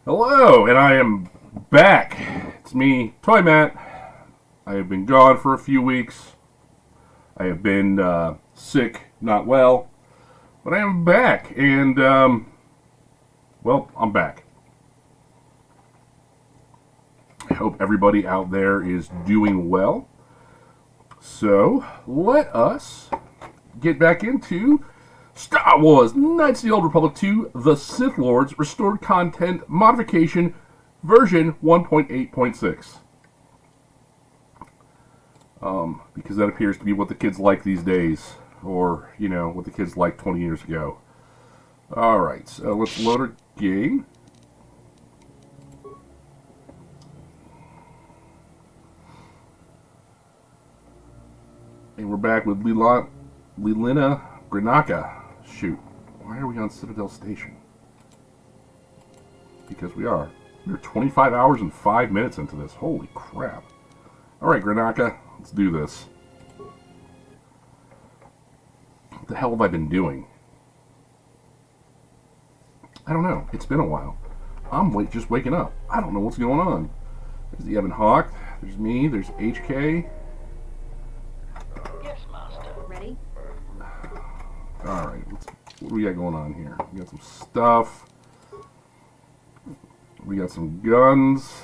Hello, and I am back. It's me, ToyMatt. I have been gone for a few weeks. I have been sick, not well, but I am back, and, well, I'm back. I hope everybody out there is doing well. So, let us get back into Star Wars Knights of the Old Republic 2, The Sith Lords, Restored Content Modification, version 1.8.6. Because that appears to be what the kids like these days, or, you know, what the kids liked 20 years ago. Alright, so let's load our game. And we're back with Lilina Granaka. Shoot, why are we on Citadel Station? Because we are. We're 25 hours and 5 minutes into this. Holy crap. Alright, Granaka, let's do this. What the hell have I been doing? I don't know. It's been a while. I'm just waking up. I don't know what's going on. There's the Evan Hawk. There's me. There's HK. Yes, Master. Ready? Alright, what do we got going on here? We got some stuff. We got some guns.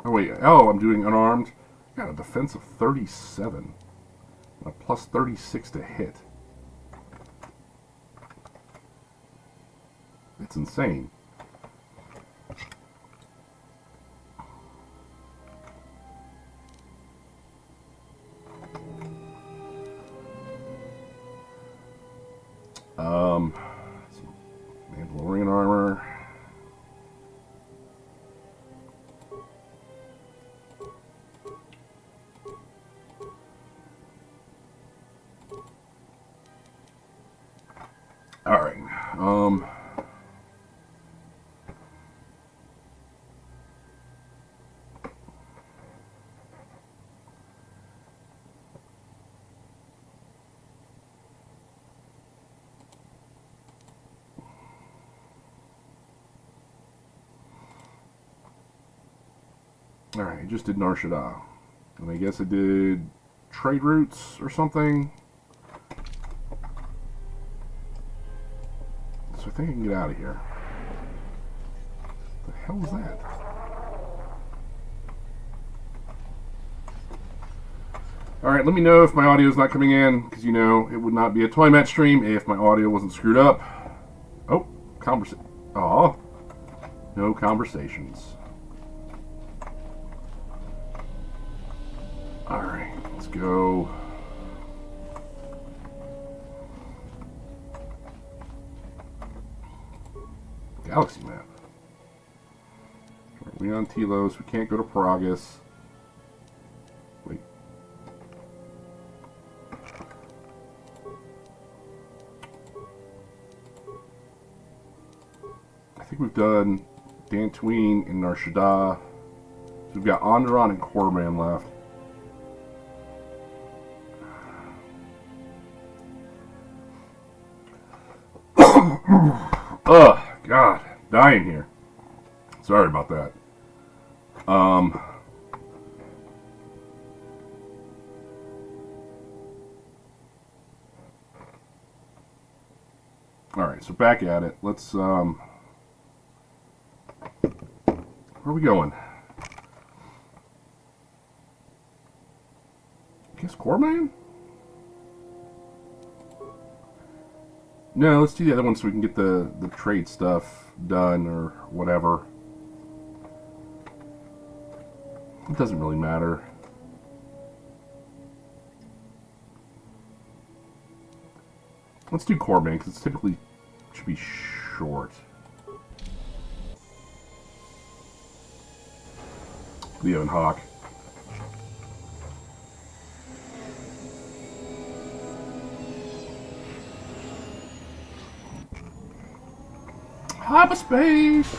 Oh, wait. Oh, I'm doing unarmed. I got a defense of 37. And a plus 36 to hit. It's insane. Mandalorian armor. Alright, Alright, I just did Nar Shaddaa. And I guess I did trade routes or something. So I think I can get out of here. What the hell is that? Alright, let me know if my audio is not coming in, because you know, it would not be a ToyMatt stream if my audio wasn't screwed up. Oh, Aw. No conversations. Alright, let's go. Galaxy map. Are we on Telos? We can't go to Pragus. Wait. I think we've done Dantooine and Nar Shaddaa. So we've got Onderon and Korriban left. Ugh, God, dying here. Sorry about that. Alright, so back at it. Let's, where are we going? I guess Korriban? No, let's do the other one so we can get the trade stuff done or whatever. It doesn't really matter. Let's do Korriban because it's typically should be short. The Evan Hawk. Hyperspace!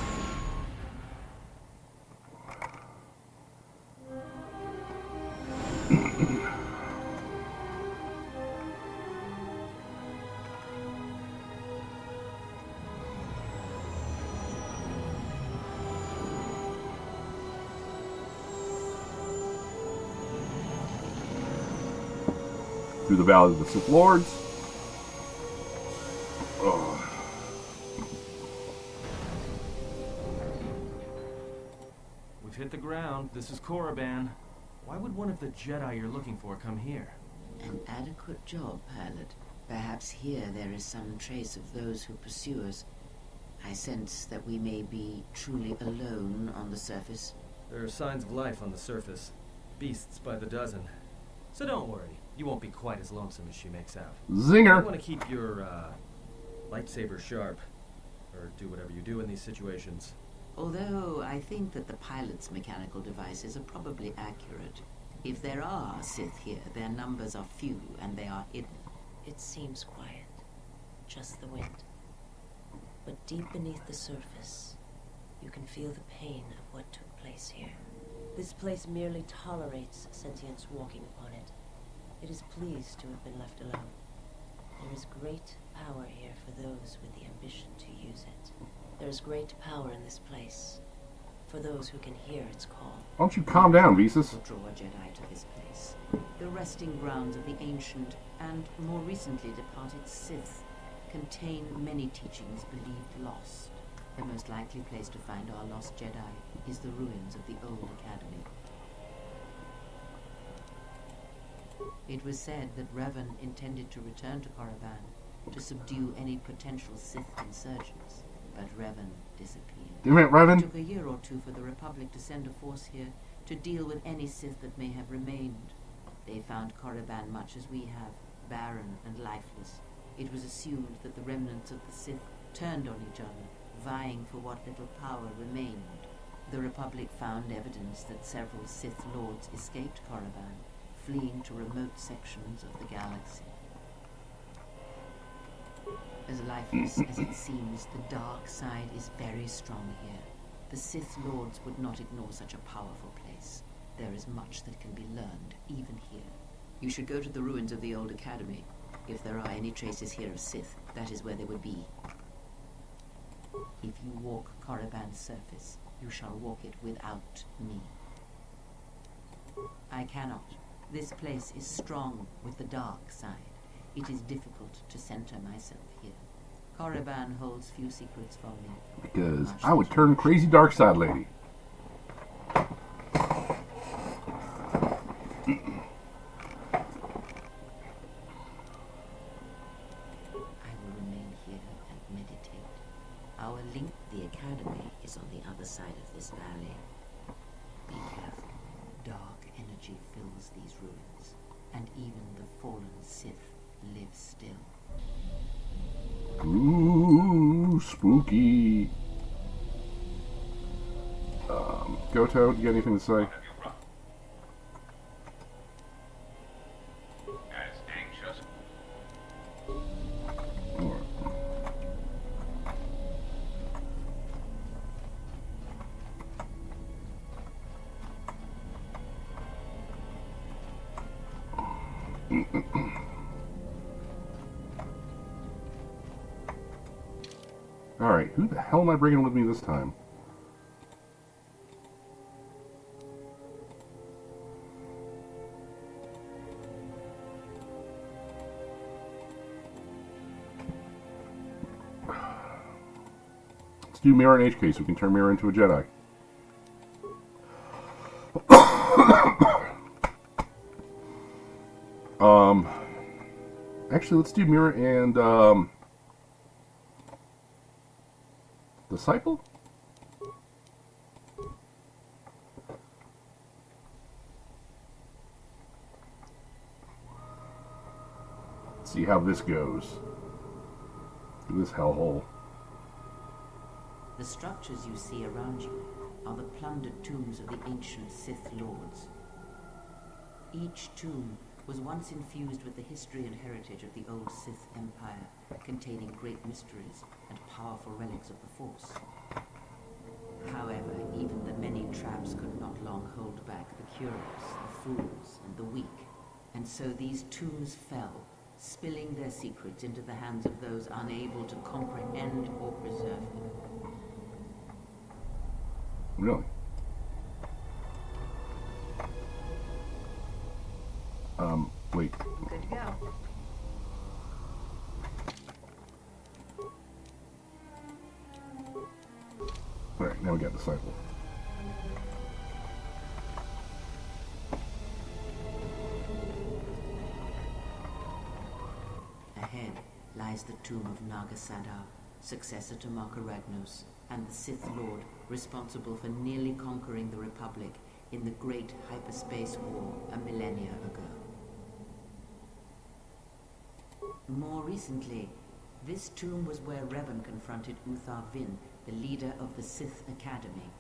through the Valley of the Sith Lords. Oh. We've hit the ground. This is Korriban. Why would one of the Jedi you're looking for come here? An adequate job, pilot. Perhaps here there is some trace of those who pursue us. I sense that we may be truly alone on the surface. There are signs of life on the surface. Beasts by the dozen. So don't worry. You won't be quite as lonesome as she makes out. Zinger! You want to keep your, lightsaber sharp. Or do whatever you do in these situations. Although I think that the pilot's mechanical devices are probably accurate. If there are Sith here, their numbers are few and they are hidden. It seems quiet. Just the wind. But deep beneath the surface, you can feel the pain of what took place here. This place merely tolerates sentience walking upon it. It is pleased to have been left alone. There is great power here for those with the ambition to use it. There is great power in this place for those who can hear its call. Why don't you calm down, Visas? Draw a Jedi to this place. The resting grounds of the ancient and more recently departed Sith contain many teachings believed lost. The most likely place to find our lost Jedi is the ruins of the old academy. It was said that Revan intended to return to Korriban to subdue any potential Sith insurgents, but Revan disappeared. Damn it, It Revan! took a year or two for the Republic to send a force here to deal with any Sith that may have remained. They found Korriban much as we have, barren and lifeless. It was assumed that the remnants of the Sith turned on each other, vying for what little power remained. The Republic found evidence that several Sith Lords escaped Korriban, fleeing to remote sections of the galaxy. As lifeless as it seems, the dark side is very strong here. The Sith Lords would not ignore such a powerful place. There is much that can be learned, even here. You should go to the ruins of the old academy. If there are any traces here of Sith, that is where they would be. If you walk Korriban's surface, you shall walk it without me. I cannot. This place is strong with the dark side. It is difficult to center myself here. Korriban holds few secrets from me. Because I would turn crazy dark side lady. I will remain here and meditate. Our link, the academy, is on the other side of this valley. Be careful. Dark energy fills these ruins, and even the fallen Sith live still. Ooh, spooky. Goto, you got anything to say? Alright, who the hell am I bringing with me this time? Let's do Mirror in HK so we can turn Mirror into a Jedi. Actually, let's do Mirror and, Disciple? Let's see how this goes. This hellhole. The structures you see around you are the plundered tombs of the ancient Sith Lords. Each tomb was once infused with the history and heritage of the old Sith Empire, containing great mysteries and powerful relics of the Force. However, even the many traps could not long hold back the curious, the fools, and the weak, and so these tombs fell, spilling their secrets into the hands of those unable to comprehend or preserve them. Really? Wait. Good to go. Alright, now we got Disciple. Ahead lies the tomb of Nagasadar, successor to Makaragnos, and the Sith Lord responsible for nearly conquering the Republic in the Great Hyperspace War a millennia ago. More recently, this tomb was where Revan confronted Uthar Vin, the leader of the Sith Academy.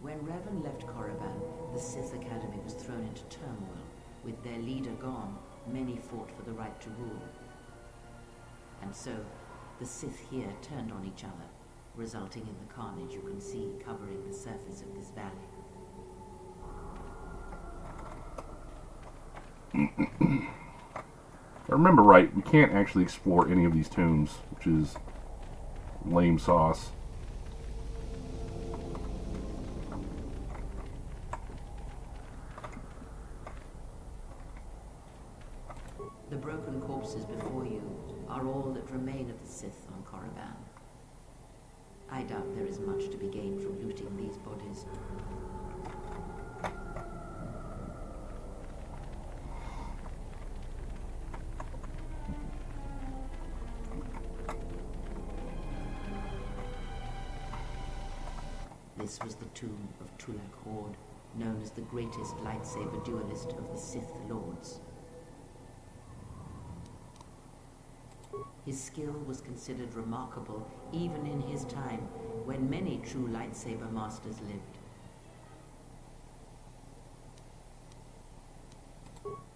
When Revan left Korriban, the Sith Academy was thrown into turmoil. With their leader gone, many fought for the right to rule. And so, the Sith here turned on each other, resulting in the carnage you can see covering the surface of this valley. If I remember right, we can't actually explore any of these tombs, which is lame sauce. The broken corpses before you are all that remain of the Sith on Korriban. I doubt there is much to be gained from looting these bodies. This was the tomb of Tulak Hord, known as the greatest lightsaber duelist of the Sith Lords. His skill was considered remarkable even in his time, when many true lightsaber masters lived.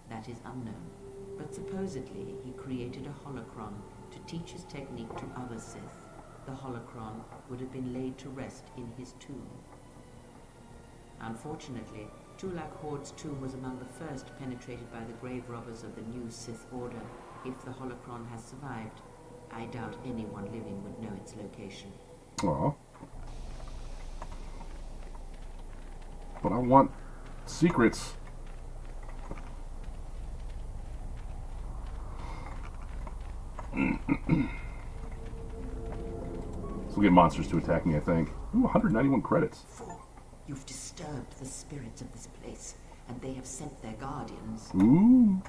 That is unknown, but supposedly he created a holocron to teach his technique to other Sith. The holocron would have been laid to rest in his tomb. Unfortunately, Tulak Hord's tomb was among the first penetrated by the grave robbers of the new Sith Order. If the holocron has survived, I doubt anyone living would know its location. Aw. But I want secrets. So we'll get monsters to attack me, I think. Ooh, 191 credits. Fool, you've disturbed the spirits of this place, and they have sent their guardians. Ooh.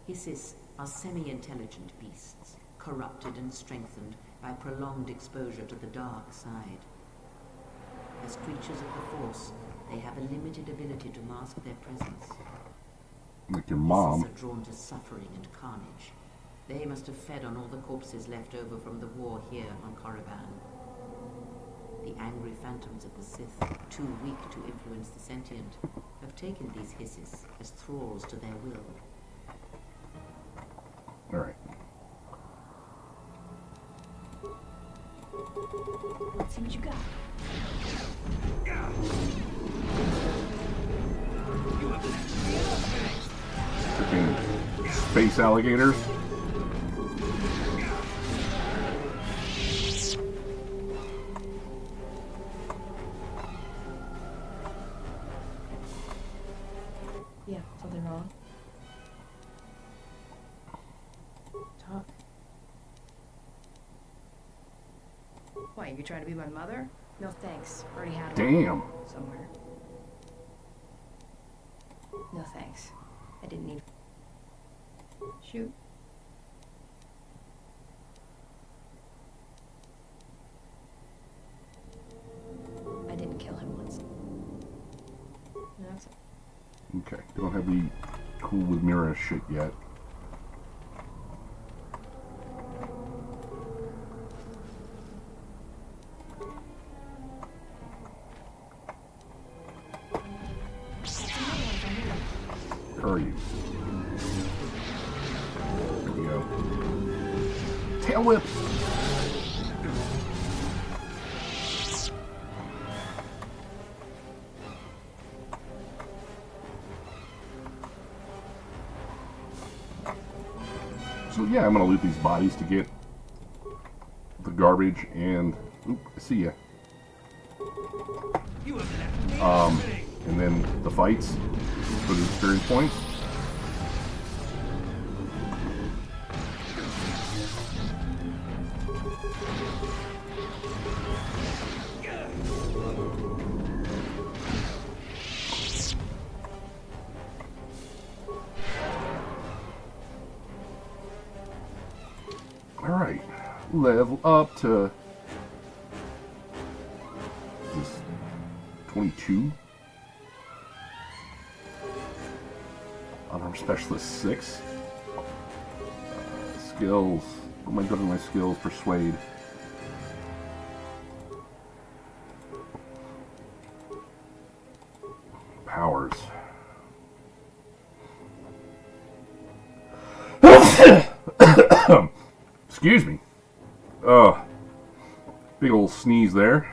Hissis are semi-intelligent beasts, corrupted and strengthened by prolonged exposure to the dark side. As creatures of the Force, they have a limited ability to mask their presence. Like your mom. Hissis are drawn to suffering and carnage. They must have fed on all the corpses left over from the war here on Korriban. The angry phantoms of the Sith, too weak to influence the sentient, have taken these Hissis as thralls to their will. Alright. Let's see what you got. Freaking space alligators. Yeah, something wrong? Talk. Why, you trying to be my mother? No thanks. Already had one. Damn. Somewhere. No thanks. I didn't need... Shoot. I didn't kill him once. No, that's... Okay, don't have the cool with Mira shit yet. Where are you? There we go. Tail whip! So yeah, I'm gonna loot these bodies to get the garbage and oop, I see ya. And then the fights for the experience points. Alright, level up to this 22. Unarmed Specialist 6. Skills. What am I doing with my skills? Persuade. Powers. Excuse me. Big old sneeze there.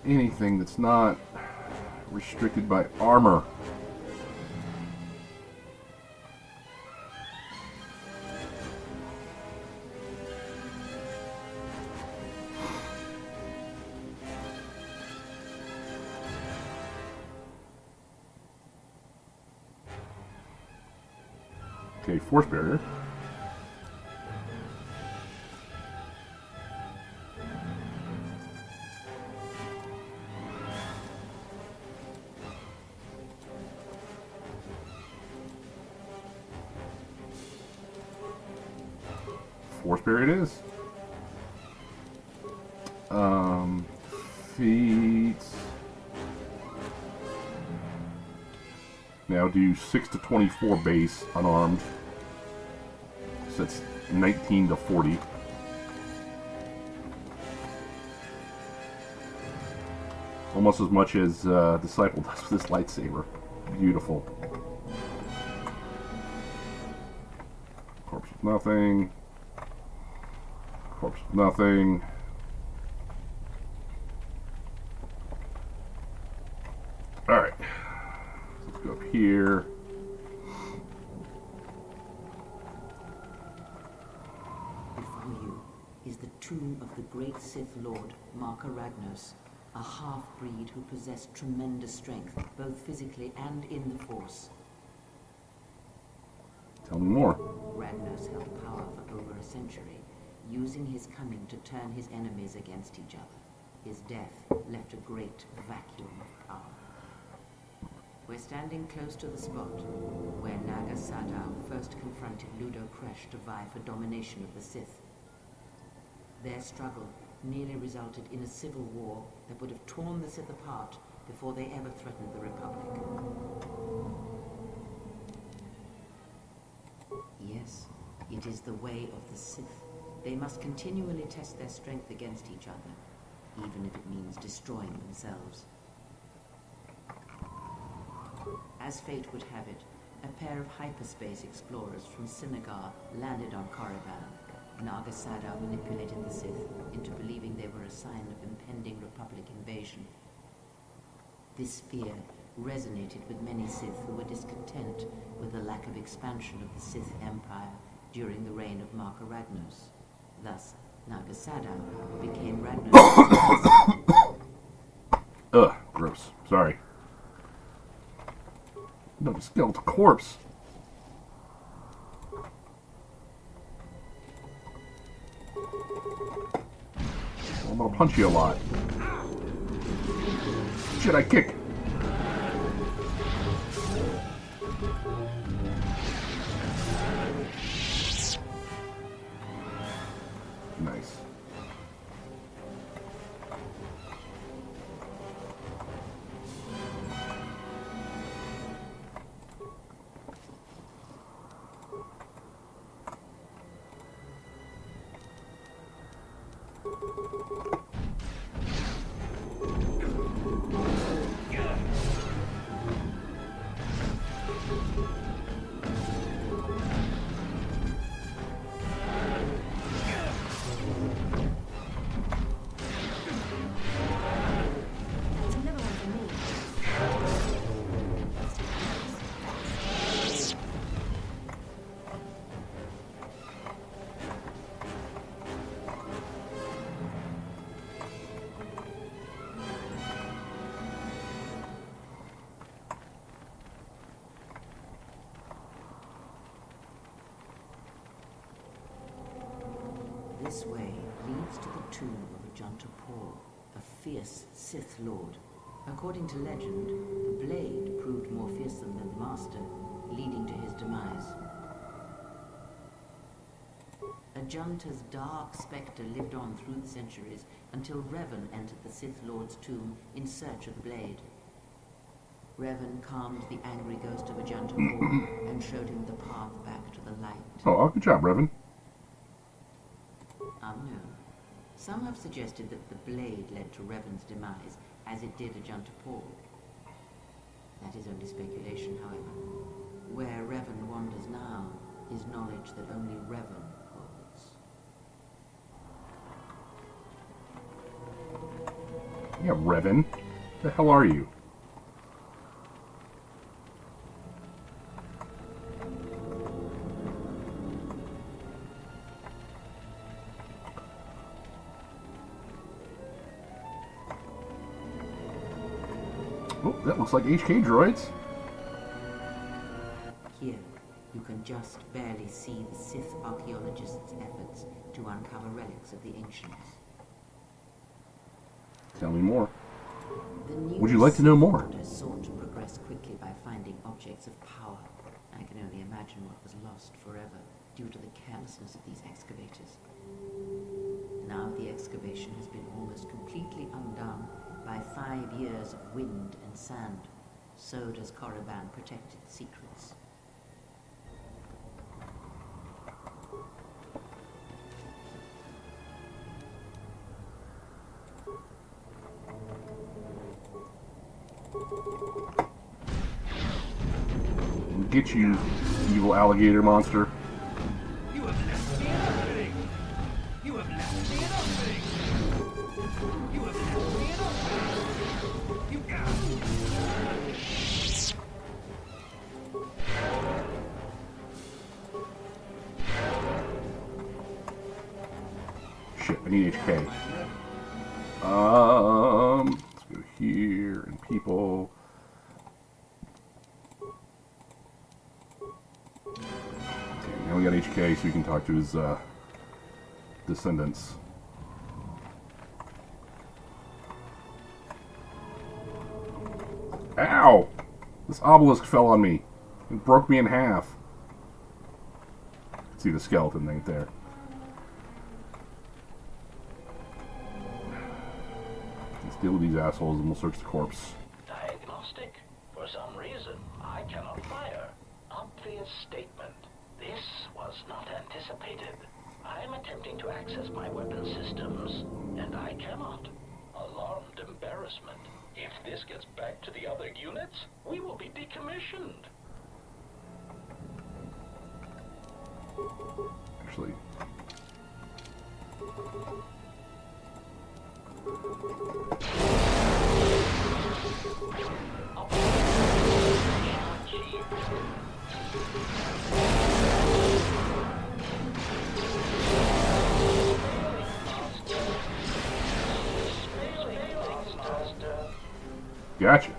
Anything that's not restricted by armor. Okay, force barrier. Force barrier it is. Feet. Now do 6 to 24 base unarmed. So that's 19 to 40. Almost as much as Disciple does with this lightsaber. Beautiful. Corpse of nothing. Corpse of nothing. Alright. Let's go up here. Before you is the tomb of the great Sith Lord, Marka Ragnos, a half-breed who possessed tremendous strength, both physically and in the Force. Tell me more. Ragnos held power for over a century, using his cunning to turn his enemies against each other. His death left a great vacuum of power. We're standing close to the spot where Naga Sadow first confronted Ludo Kresh to vie for domination of the Sith. Their struggle nearly resulted in a civil war that would have torn the Sith apart before they ever threatened the Republic. Yes, it is the way of the Sith. They must continually test their strength against each other, even if it means destroying themselves. As fate would have it, a pair of hyperspace explorers from Sinagar landed on Korriban. Naga Sadow manipulated the Sith into believing they were a sign of impending Republic invasion. This fear resonated with many Sith who were discontent with the lack of expansion of the Sith Empire during the reign of Marka Ragnos. Thus, Naga Sadow became Ragnos. Ugh, gross. Sorry. No, skeletal corpse. I'm gonna punch you a lot. Jedi kick. Nice. That's another one for me. This way leads to the tomb of Ajanta Paul, a fierce Sith Lord. According to legend, the blade proved more fearsome than the master, leading to his demise. Ajanta's dark spectre lived on through the centuries until Revan entered the Sith Lord's tomb in search of the blade. Revan calmed the angry ghost of Ajanta Paul and showed him the path back to the light. Oh, good job, Revan. Unknown. Some have suggested that the blade led to Revan's demise, as it did Ajanta Paul. That is only speculation, however. Where Revan wanders now is knowledge that only Revan holds. Yeah, Revan. The hell are you? Oh, that looks like HK droids. Here, you can just barely see the Sith archaeologists' efforts to uncover relics of the ancients. Tell me more. The new Would you like to know more? Sith Order sought to progress quickly by finding objects of power. I can only imagine what was lost forever due to the carelessness of these excavators. Now the excavation has been almost completely undone by 5 years of wind and sand. So does Korriban protected secrets. Get you, evil alligator monster. You have left me an opening! You have left me an opening! You have left me an opening! You got Shit, I need HK. Let's go here and people. Okay, now we got HK, so we can talk to his descendants. Ow! This obelisk fell on me. It broke me in half. See the skeleton right there. Let's deal with these assholes and we'll search the corpse. Diagnostic. For some reason, I cannot fire. Obvious statement. This was not anticipated. I am attempting to access my weapon systems, and I cannot. Alarmed embarrassment. If this gets back to the other units, we will be decommissioned. Actually. Gotcha.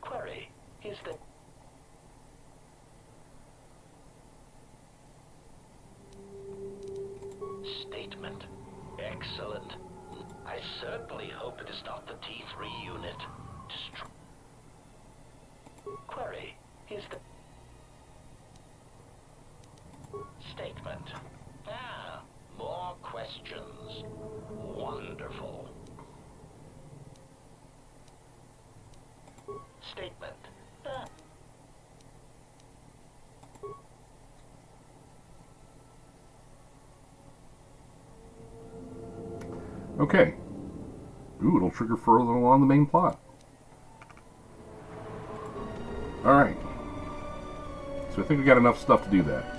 Query. Is the statement excellent? I certainly hope it is not the T3 unit. Query. Is the statement? Ah, more questions. Wonderful. Statement. Ah. Okay. Ooh, it'll trigger further along the main plot. Alright. So I think we got enough stuff to do that.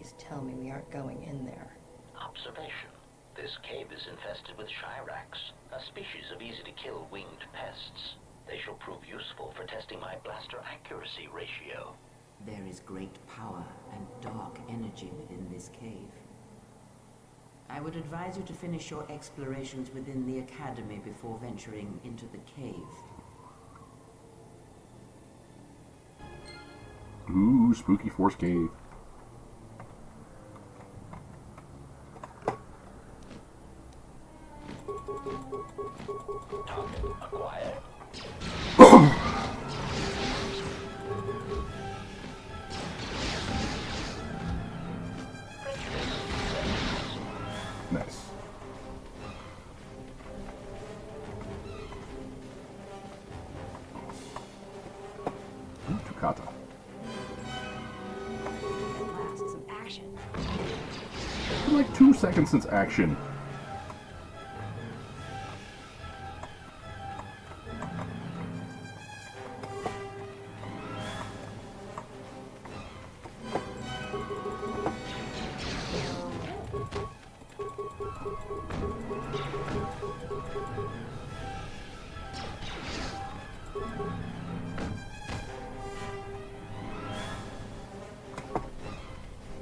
Please tell me we aren't going in there. Observation. This cave is infested with Shirax, a species of easy-to-kill winged pests. They shall prove useful for testing my blaster accuracy ratio. There is great power and dark energy within this cave. I would advise you to finish your explorations within the Academy before venturing into the cave. Ooh, spooky Force Cave. Target acquired. Nice. Ooh, Tukata. Last, some action. It's been like 2 seconds since action.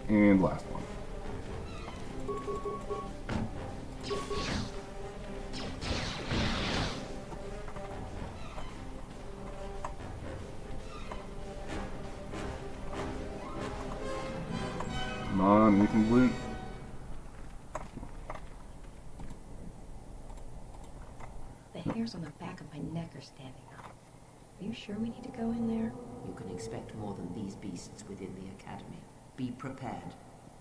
And last one. Come on, we can loot. The hairs on the back of my neck are standing up. Are you sure we need to go in there? You can expect more than these beasts within the Academy. Be prepared.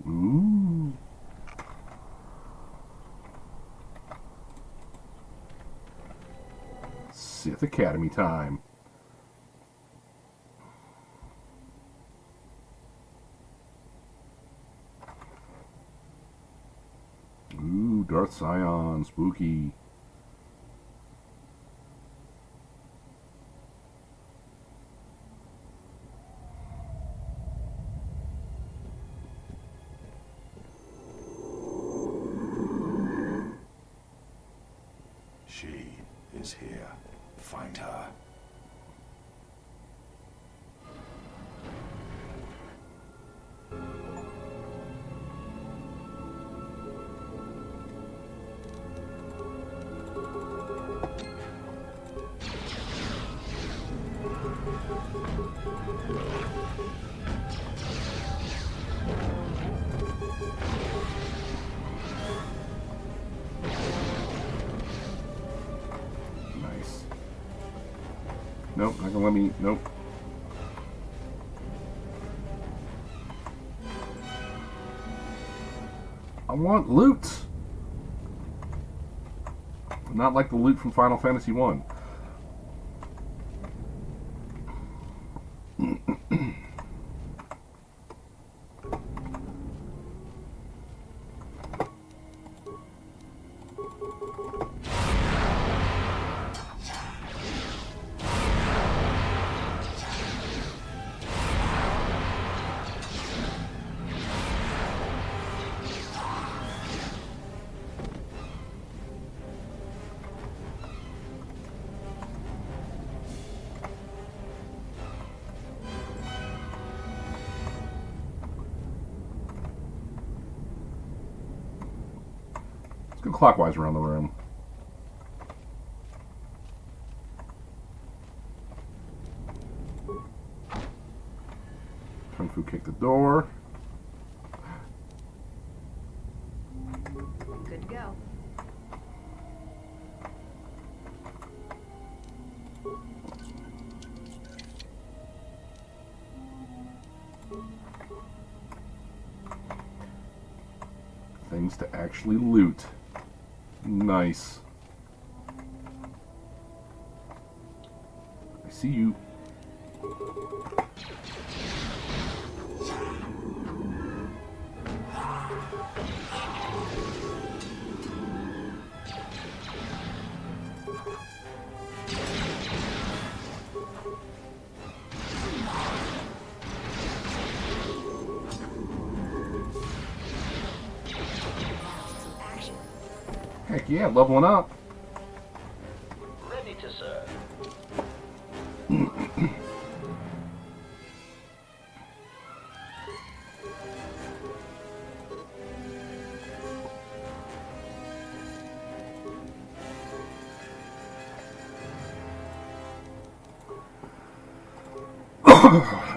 Ooh. Sith Academy time. Ooh, Darth Scion, spooky. She is here. Find her. Nice. Nope, not gonna let me. Nope. I want loot. Not like the loot from Final Fantasy 1. Let's go clockwise around the room. Kung Fu kick the door. Good to go. Things to actually loot. Nice. I see you. Heck yeah, leveling up. Ready to serve.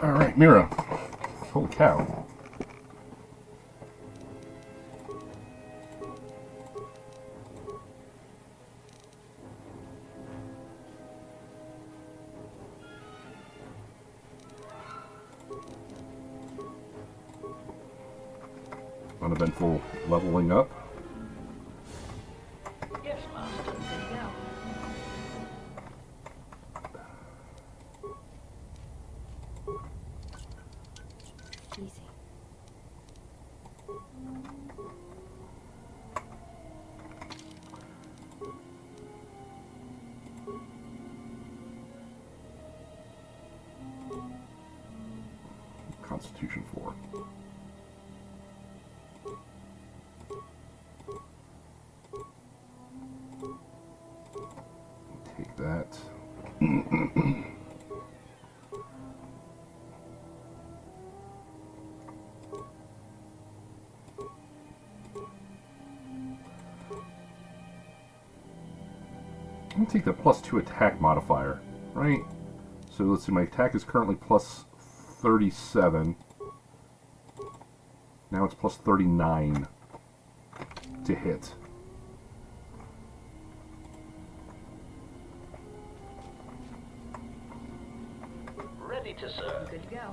Alright, Mira. Holy cow. Uneventful leveling up. Yes, Master. Easy. Constitution 4. Take that. I'm gonna take the +2 attack modifier, right? So let's see, my attack is currently +37. Now it's +39 to hit. Ready to serve. Good to go.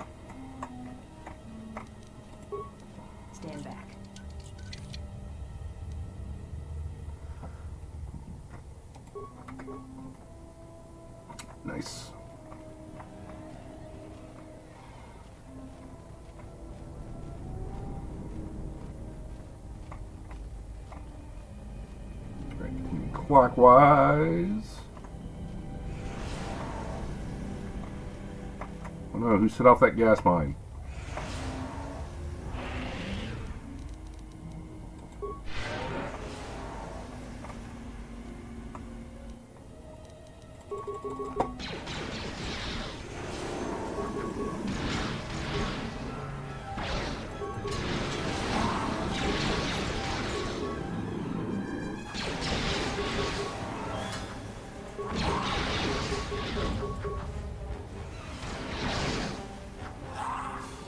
Stand back. Nice. Right, clockwise. Oh no, who set off that gas mine?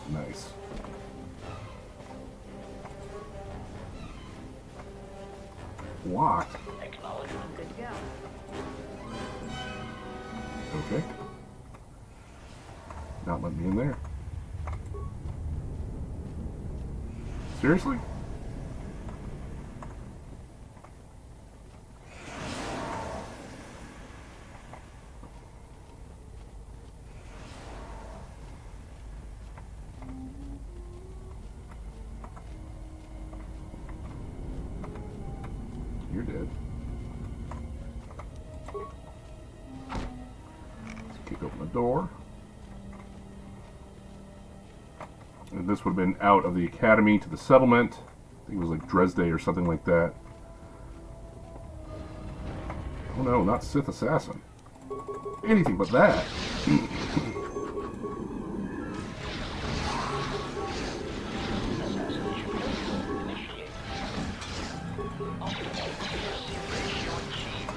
Nice. Locked. Acknowledgement. Good to go. Okay. Not letting me in there. Seriously? You're dead. Let's kick open the door. And this would have been out of the academy to the settlement. I think it was like Dresde or something like that. Oh no, not Sith Assassin. Anything but that. Assassination protocol initiated. Optimal accuracy ratio achieved.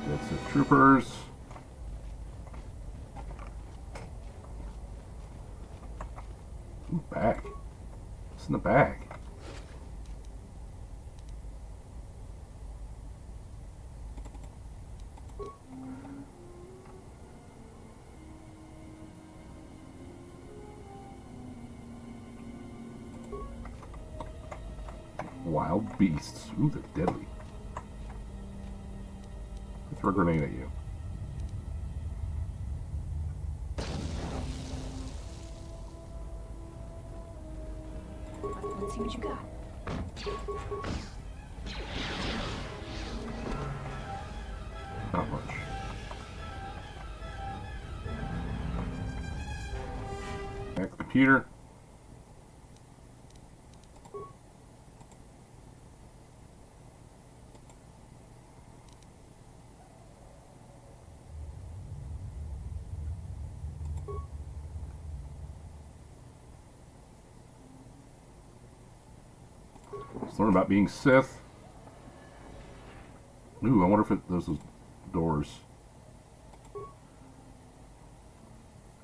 That's the troopers. Ooh, bag. What's in the bag? Wild beasts. Ooh, they're deadly. Throw a grenade at you. Let's see what you got. Not much. Back to the computer. Let's learn about being Sith. Ooh, I wonder if those doors.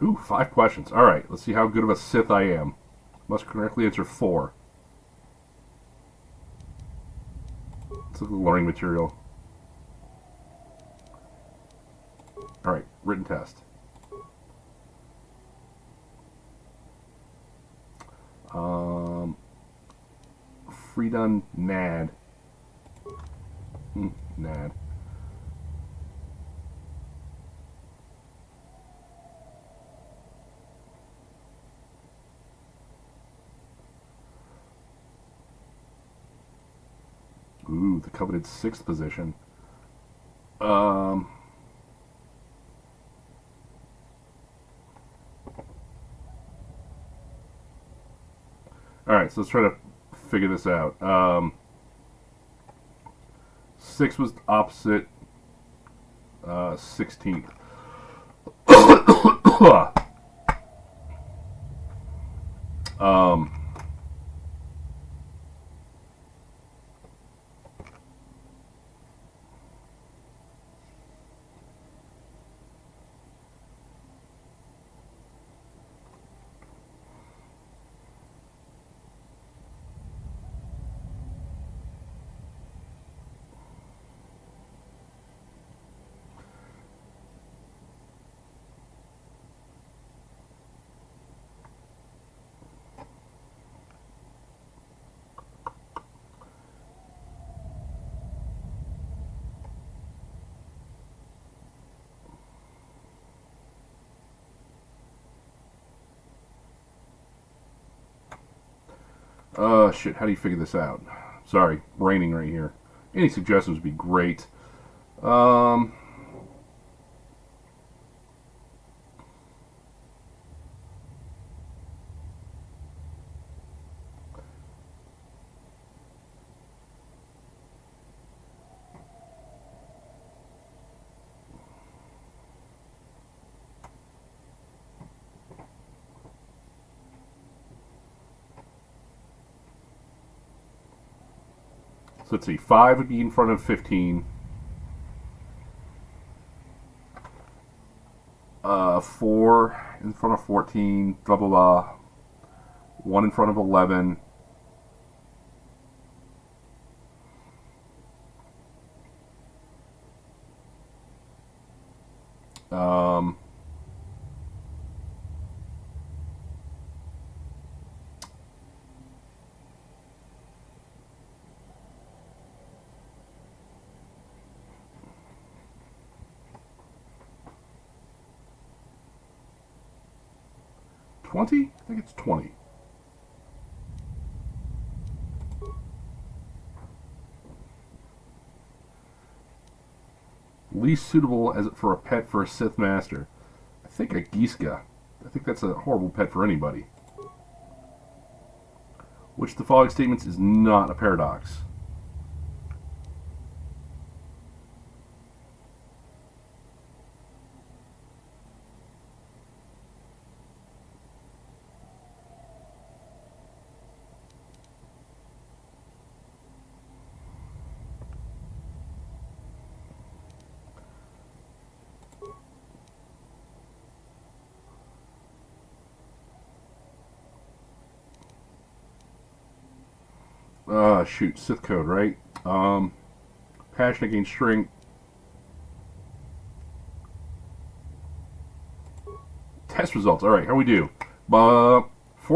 Ooh, 5 questions. Alright, let's see how good of a Sith I am. Must correctly answer 4. Let's look at the learning material. Alright, written test. Freedom NAD. NAD. Ooh, the coveted 6th position. Alright, so let's try to figure this out. 6 was opposite 16th. Shit, how do you figure this out? Sorry, raining right here. Any suggestions would be great. So let's see, 5 would be in front of 15. 4 in front of 14, blah blah blah. 1 in front of 11. I think it's 20. Least suitable as for a pet for a Sith Master. I think a Giska. I think that's a horrible pet for anybody. Which of the following statements is not a paradox? Shoot, Sith code, right? Passion against strength. Test results. Alright, how we do? 4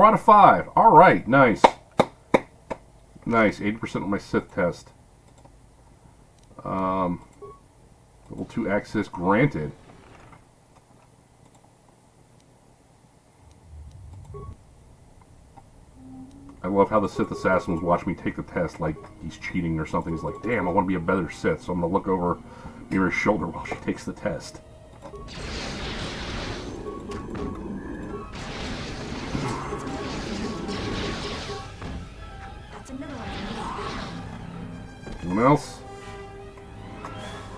out of 5. Alright, nice. Nice, 80% of my Sith test. Level 2 access granted. I love how the Sith assassin was watching me take the test like he's cheating or something. He's like, damn, I want to be a better Sith, so I'm going to look over near his shoulder while she takes the test. Anyone else?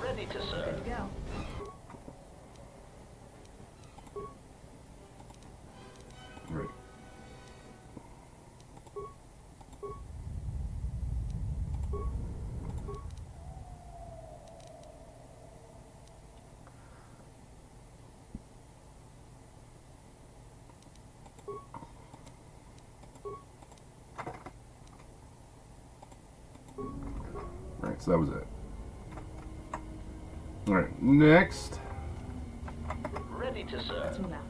Ready to serve. Good to go. Right. Alright, so that was it. Alright, next. Ready to Let's serve. move out.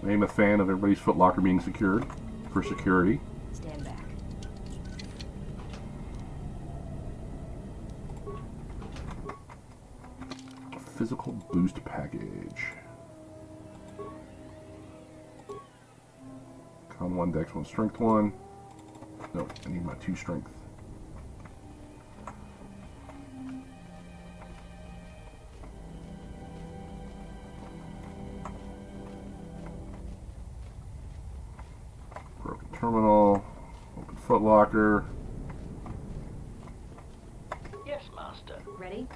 I am a fan of everybody's footlocker being secured for security. Stand back. Physical boost package. Con 1, Dex 1, Strength 1. No, I need my 2 Strength. Broken Terminal. Open footlocker. Yes, Master. Ready?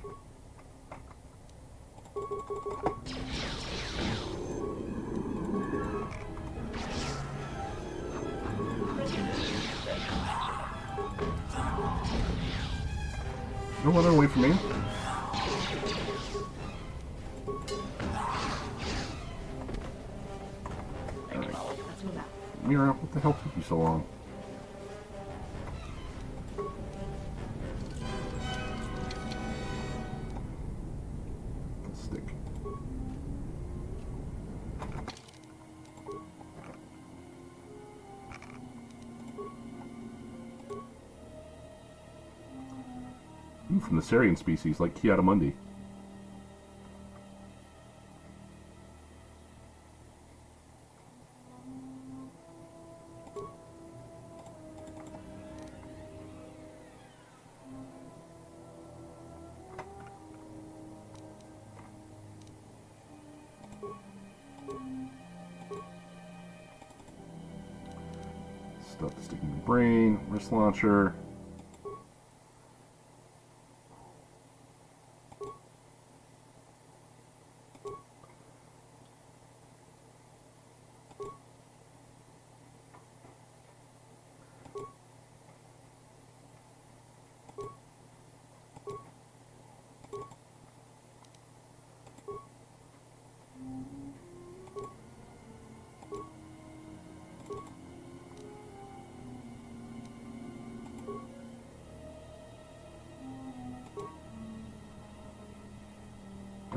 No other way for me. Let's move out. Mira, what the hell took you so long? Stick. Ooh, from the Sarian species, like Kiatamundi. Stuff to stick in the brain, wrist launcher.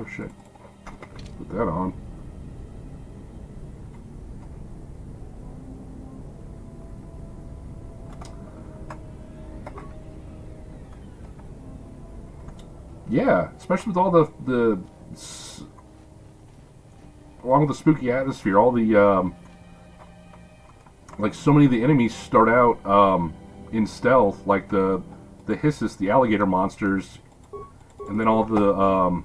Oh shit. Put that on. Yeah, especially with all along with the spooky atmosphere, all the like so many of the enemies start out in stealth, like the Hissus, the alligator monsters, and then all the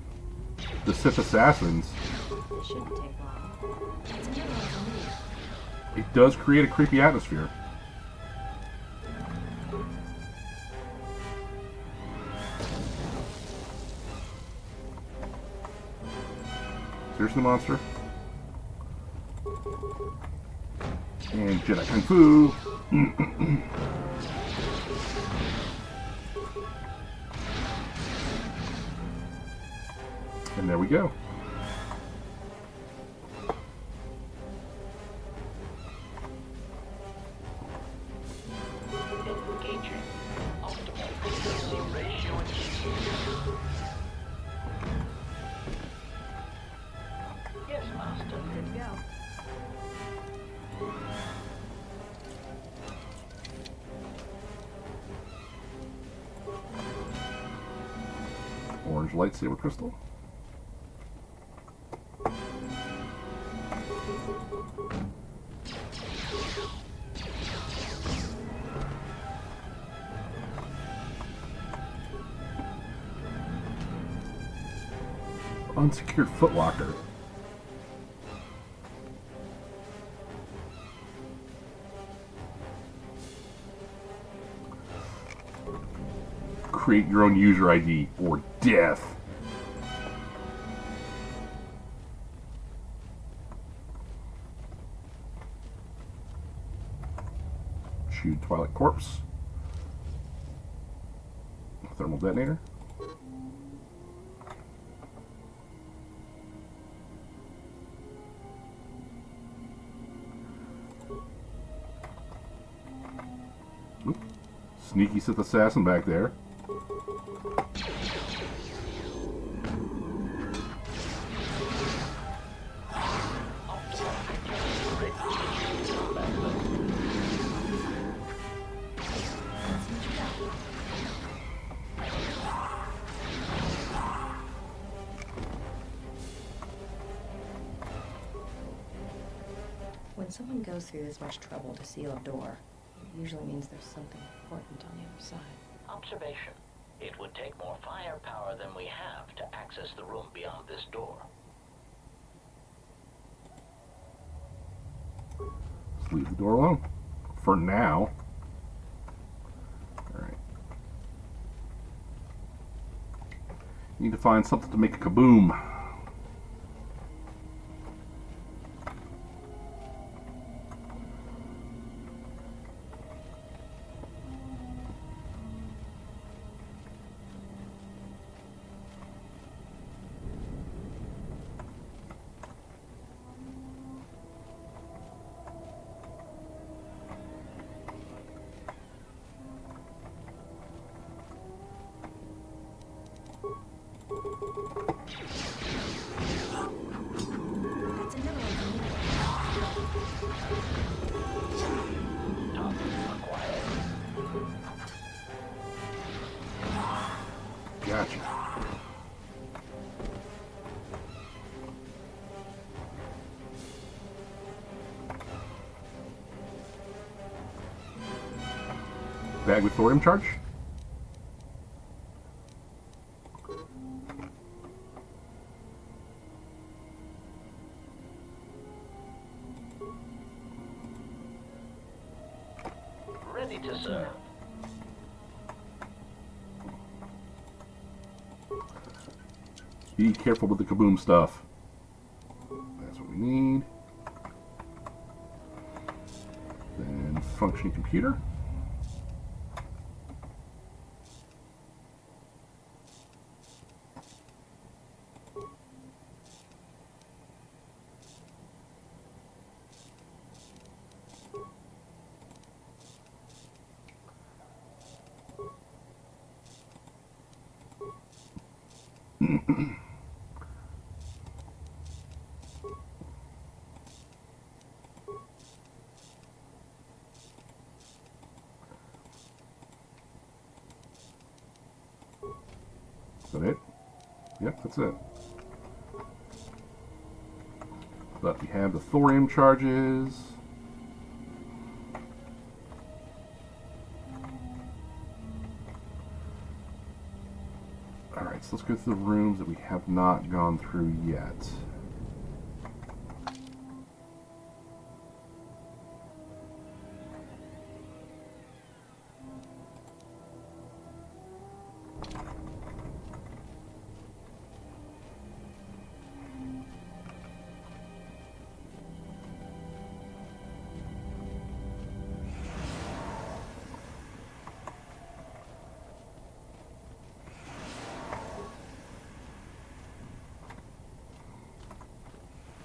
Sith assassins. It shouldn't take long. It's never over me. It does create a creepy atmosphere. Seriously, monster? And Jedi Kung Fu. And there we go. Engaging. Optimal frequency ratio achieved. Yes, Master. Good to go. Orange lightsaber crystal. Unsecured footlocker. create your own user ID or death. Shoot Twilight Corpse. Thermal detonator. Oop. Sneaky Sith assassin back there. When someone goes through this much trouble to seal a door, it usually means there's something important on the other side. Observation. It would take more firepower than we have to access the room beyond this door. Just leave the door alone. For now. Alright. Need to find something to make a kaboom. That's another one for me. Gotcha. Bag with thorium charge. Ready to serve. Be careful with the kaboom stuff. That's what we need. Then functioning computer. Is that it? Yep, that's it. But we have the thorium charges. Alright, so let's go through the rooms that we have not gone through yet.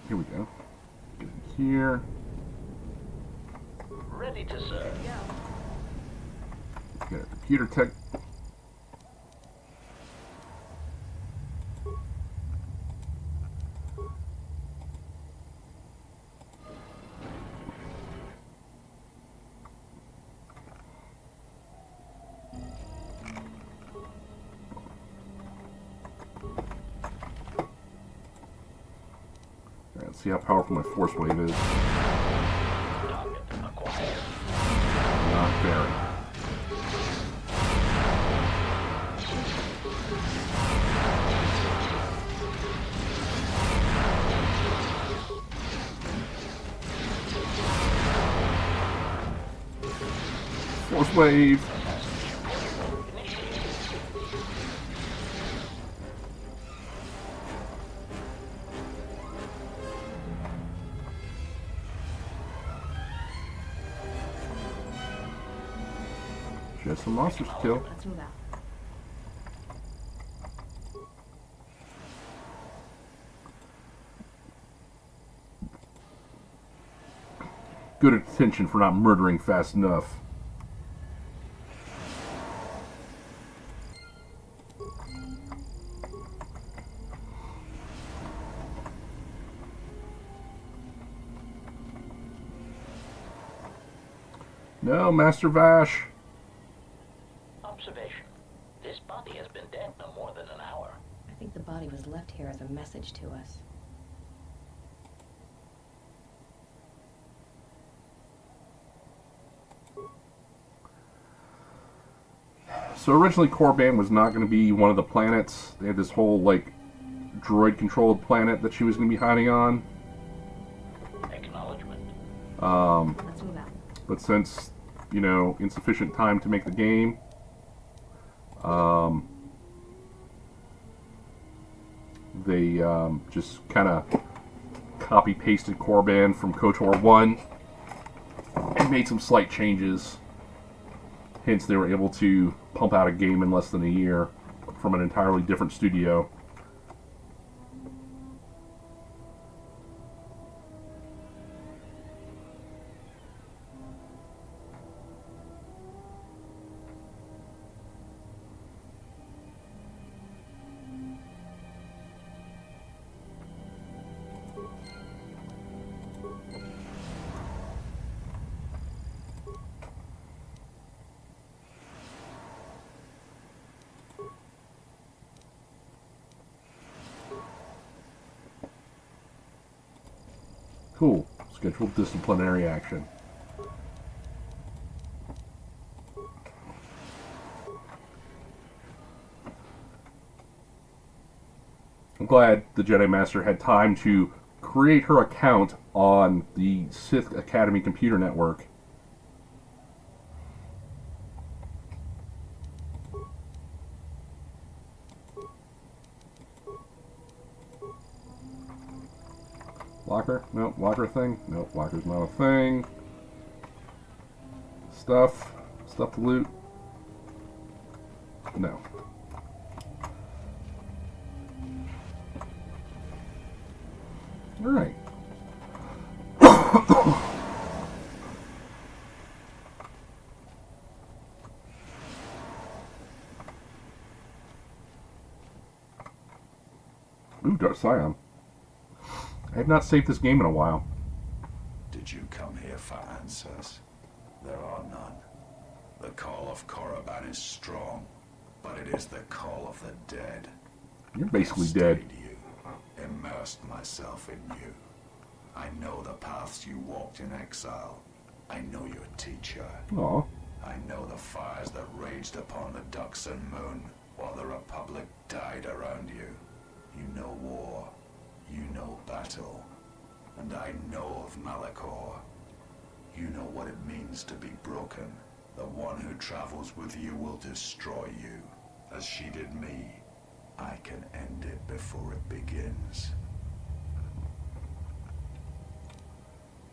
Here we go. Get in here. Ready to serve. Get a computer tech. Let's see how powerful my force wave is. Target acquired. Not very. Force wave. Just some monsters to kill. Let's move out. Good attention for not murdering fast enough. No, Master Vash. Observation. This body has been dead no more than an hour. I think the body was left here as a message to us. So originally Korriban was not going to be one of the planets. They had this whole, like, droid-controlled planet that she was going to be hiding on. Acknowledgement. Let's move out. But since, you know, insufficient time to make the game, they just kind of copy-pasted Korriban from KOTOR 1 and made some slight changes. Hence, they were able to pump out a game in less than a year from an entirely different studio. Cool. Scheduled disciplinary action. I'm glad the Jedi Master had time to create her account on the Sith Academy computer network. Locker? Nope. Locker thing? Nope. Locker's not a thing. Stuff? Stuff to loot? No. Alright. Ooh, Darth Scion. I have not saved this game in a while. Did you come here for answers? There are none. The call of Korriban is strong, but it is the call of the dead. You're basically I've dead. studied you, immersed myself in you. I know the paths you walked in exile. I know your teacher. Aw. I know the fires that raged upon the Duxon moon while the Republic died around you. You know war. You know battle. And I know of Malachor. You know what it means to be broken. The one who travels with you will destroy you, as she did me. I can end it before it begins.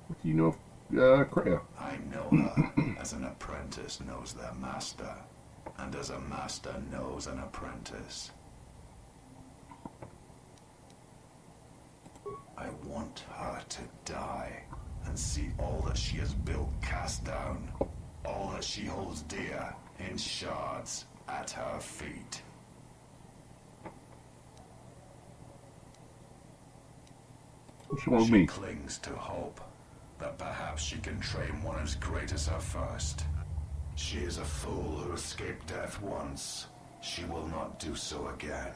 What do you know of Kreia? I know her as an apprentice knows their master, and as a master knows an apprentice. I want her to die and see all that she has built cast down, all that she holds dear in shards at her feet. What she want with She me? clings to hope that perhaps she can train one as great as her first. She is a fool who escaped death once. She will not do so again.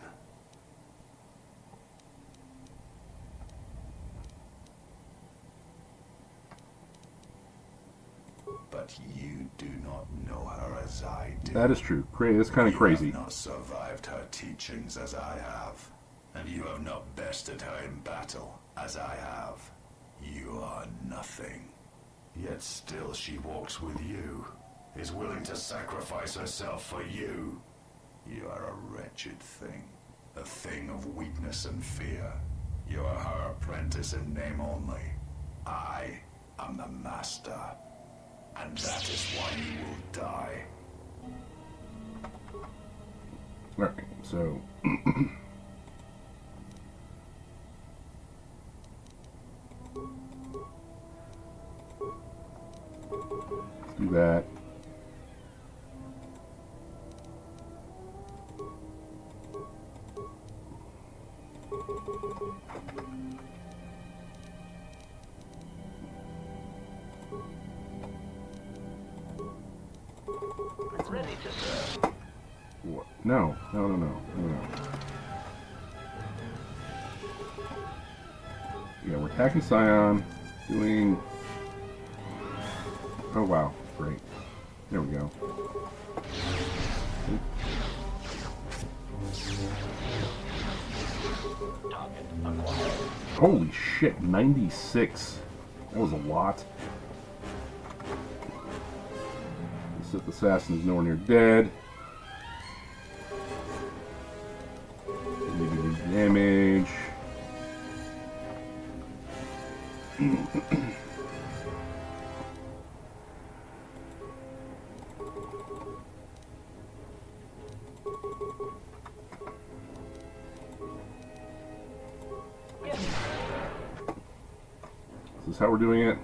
But you do not know her as I do. That is true. Kreia is kind of crazy. You have not survived her teachings as I have, and you have not bested her in battle as I have. You are nothing. Yet still she walks with you, is willing to sacrifice herself for you. You are a wretched thing, a thing of weakness and fear. You are her apprentice in name only. I am the master, and that is why you will die. Alright, so let's do that. Ready to serve. What? No. Yeah, we're attacking Scion, doing... Oh wow, great. There we go. Target acquired. Holy shit, 96. That was a lot. The Sith Assassin is nowhere near dead. Maybe do damage. Is this how we're doing it?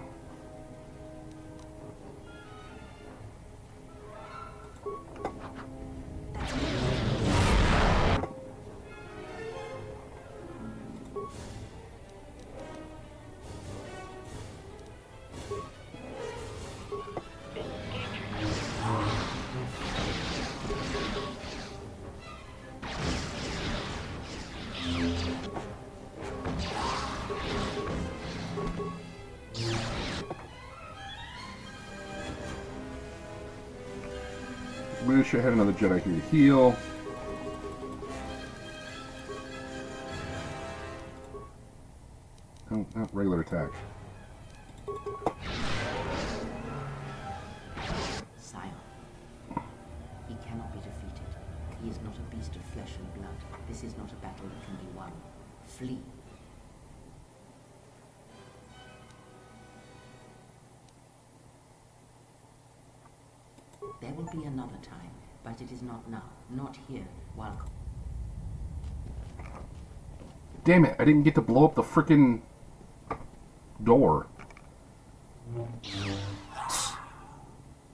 Wish I had another Jedi here to heal. No, not regular attack. Scion. He cannot be defeated. He is not a beast of flesh and blood. This is not a battle that can be won. Flee. There will be another time, but it is not now. Not here, while... Damn it, I didn't get to blow up the frickin' door.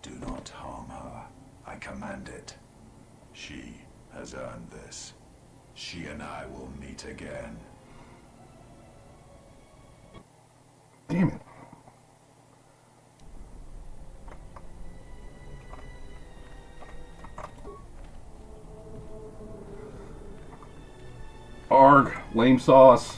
Do not harm her. I command it. She has earned this. She and I will meet again. Damn it. Arg, lame sauce.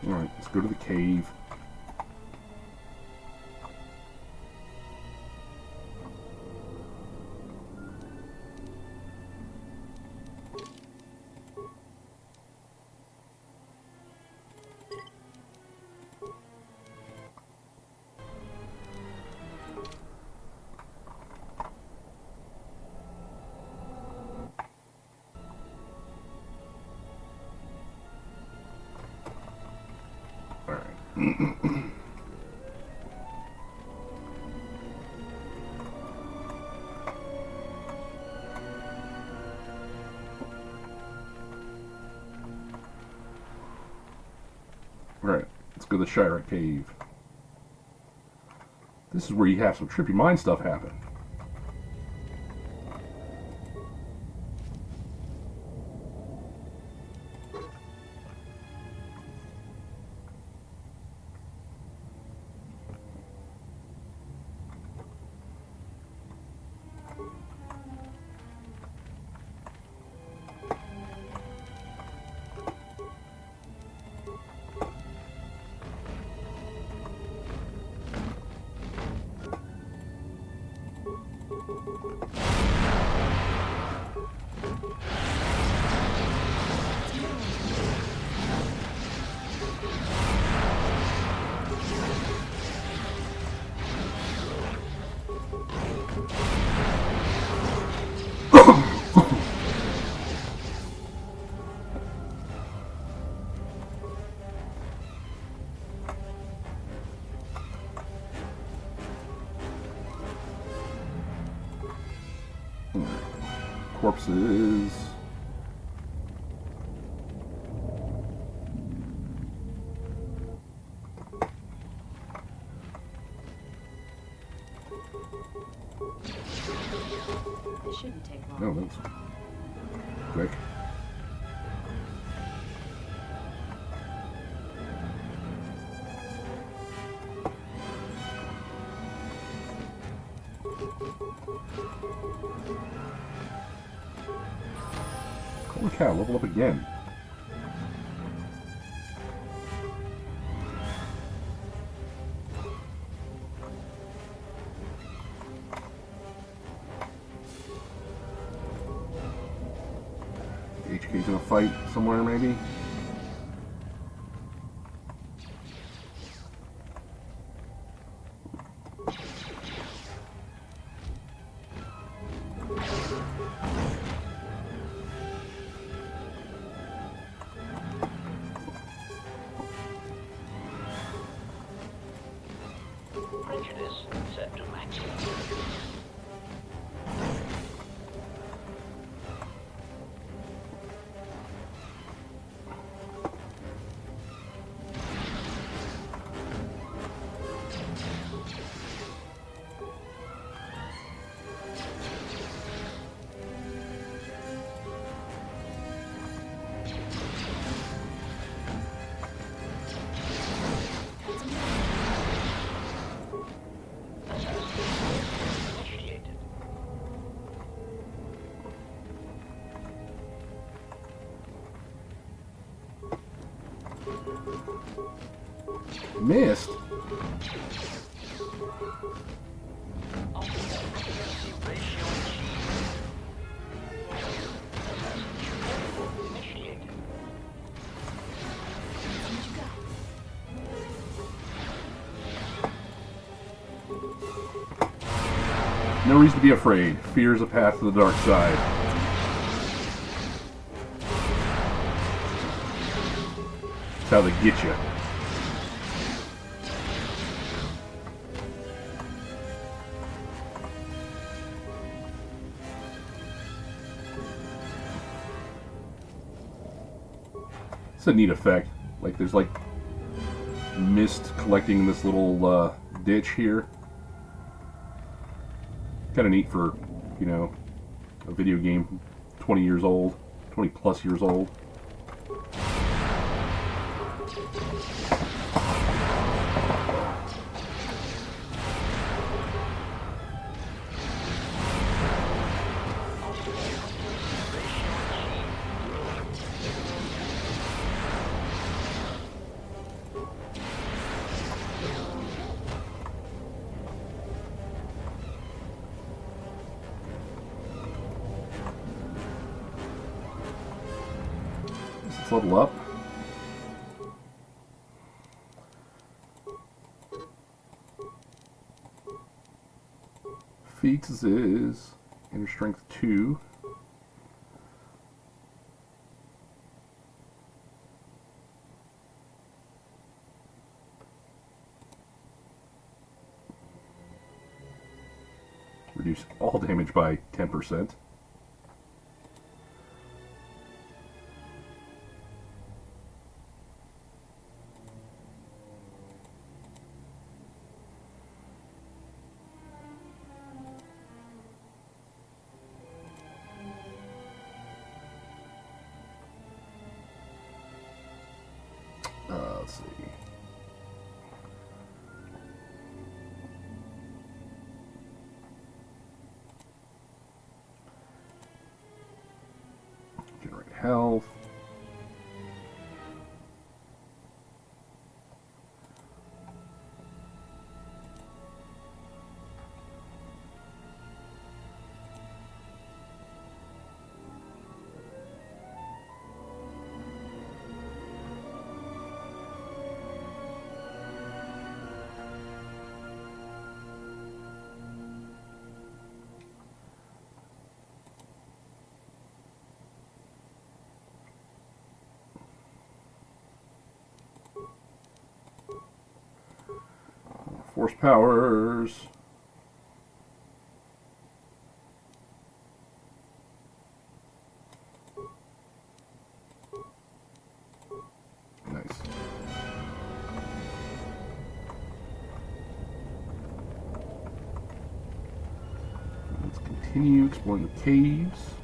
Alright, let's go to the cave. Alright, let's go to the Shira Cave. This is where you have some trippy mind stuff happen. Corpses. It shouldn't take long. No, that's quick. Holy cow, level up again. HK's gonna fight somewhere, maybe? Prejudice set to maximum. Initiated. Missed? Initiated. No reason to be afraid. Fear is a path to the dark side. That's how they get you. It's a neat effect. Like there's like mist collecting in this little ditch here. Kind of neat for, you know, a video game 20 years old, 20 plus years old. Let's level up. Feats is inner strength 2. Reduce all damage by 10%. Let's see. Generate health. Force powers. continue exploring the caves.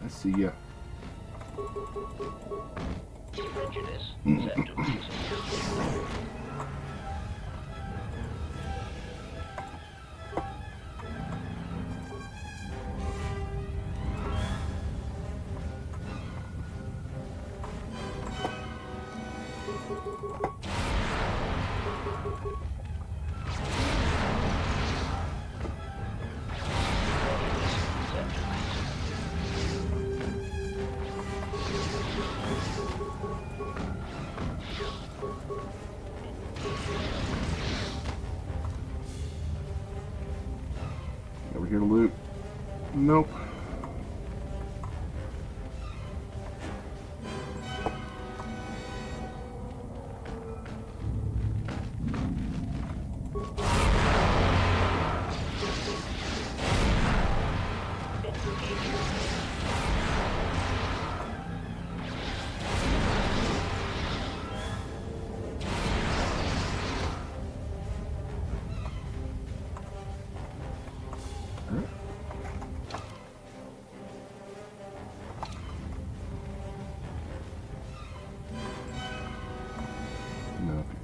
I see ya. Prejudice set to execute. Over here to loot. Nope.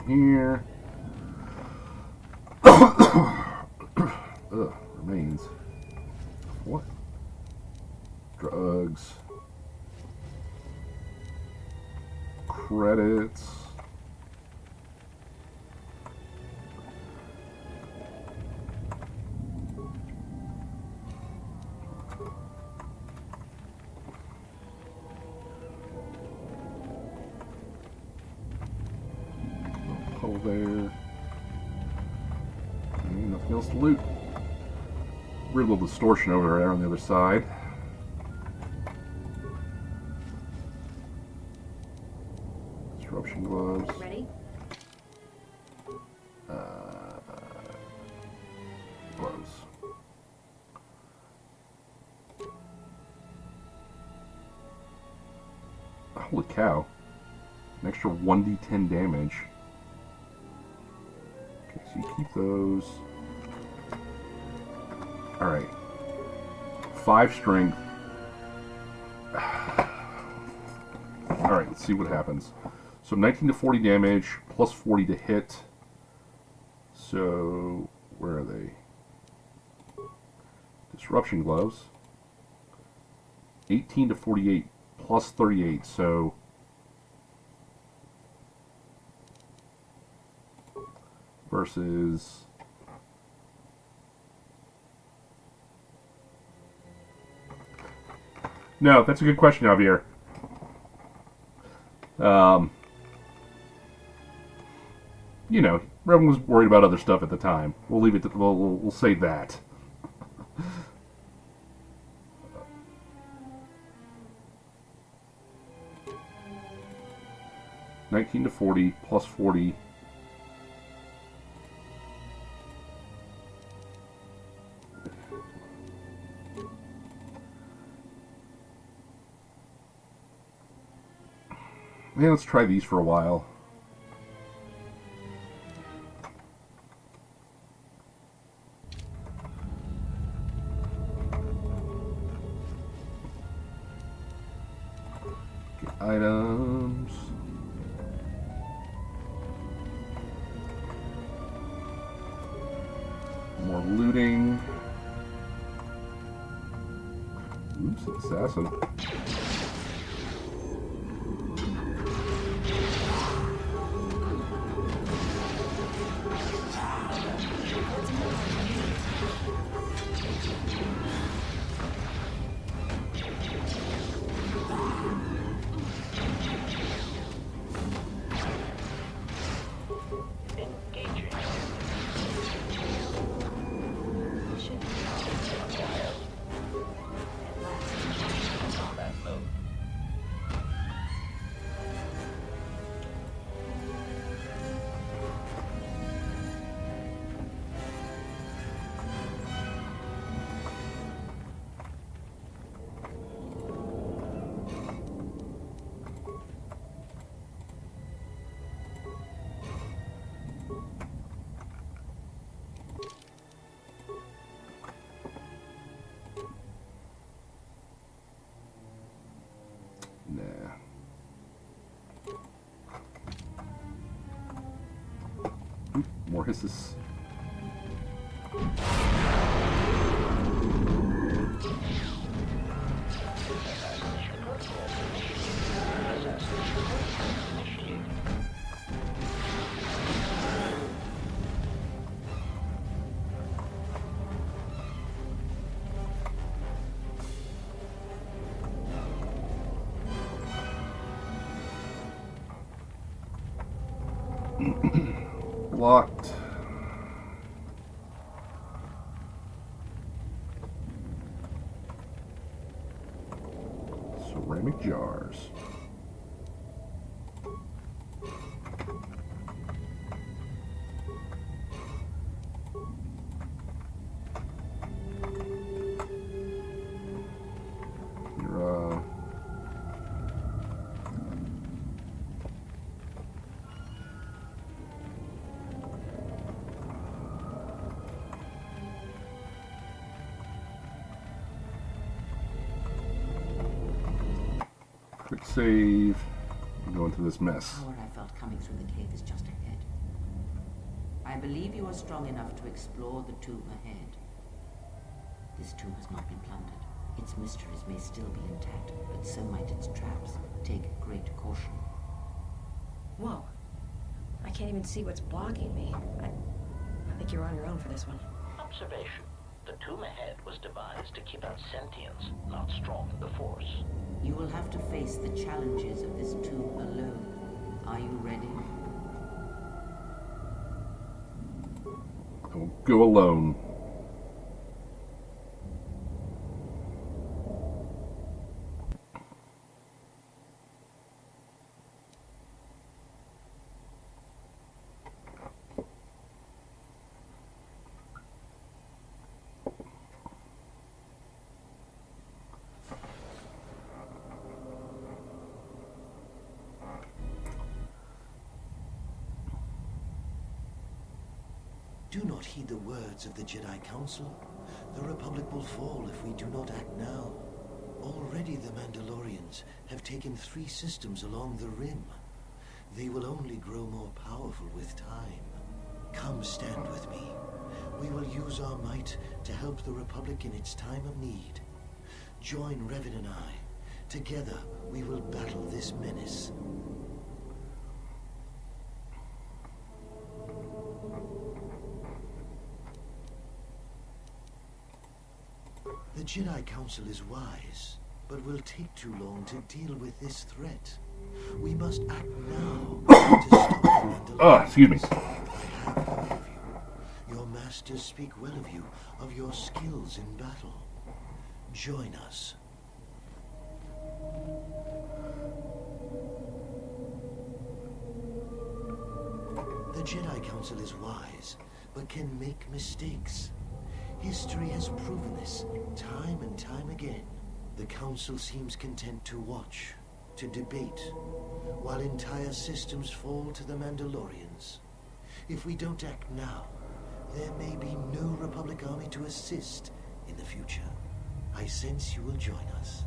Here. Ugh, remains. What? Drugs. Credits. There. Nothing else to loot. Weird little distortion over there on the other side. Disruption gloves. Ready? Gloves. Holy cow. An extra 1d10 damage. Okay, so you keep those. Alright. 5 strength. Alright, let's see what happens. So 19 to 40 damage, plus 40 to hit. So, where are they? Disruption gloves. 18 to 48, plus 38, so... versus... No, that's a good question, Javier. You know, everyone was worried about other stuff at the time. We'll leave it. We'll say that. 19 to 40 plus 40. Yeah, let's try these for a while. Get items. More looting. Oops, assassin. More hisses. Blocked. Ceramic jars. You're, quick save. Go into this mess. The power I felt coming through the cave is just ahead. I believe you are strong enough to explore the tomb ahead. This tomb has not been plundered. Its mysteries may still be intact, but so might its traps. Take great caution. Whoa. I can't even see what's blocking me. I think you're on your own for this one. Observation. The tomb ahead was devised to keep out sentience, not strong the force. You will have to face the challenges of this tomb alone. Are you ready? I will go alone. Do not heed the words of the Jedi Council. The Republic will fall if we do not act now. Already the Mandalorians have taken 3 systems along the Rim. They will only grow more powerful with time. Come stand with me. We will use our might to help the Republic in its time of need. Join Revan and I. Together we will battle this menace. The Jedi Council is wise, but will take too long to deal with this threat. We must act now to stop the Mandalorians. Excuse me. I have heard of you. Your masters speak well of you, of your skills in battle. Join us. The Jedi Council is wise, but can make mistakes. History has proven this time and time again. The Council seems content to watch, to debate, while entire systems fall to the Mandalorians. If we don't act now, there may be no Republic army to assist in the future. I sense you will join us.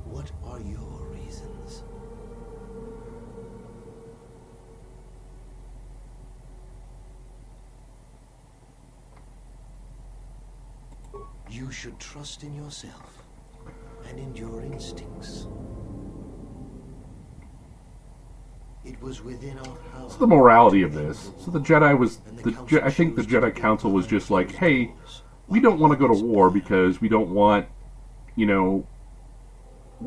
What are your reasons? You should trust in yourself and in your instincts. It was within our power. So the morality of this. So the Jedi was, I think the Jedi Council was just like, hey, we don't want to go to war because we don't want, we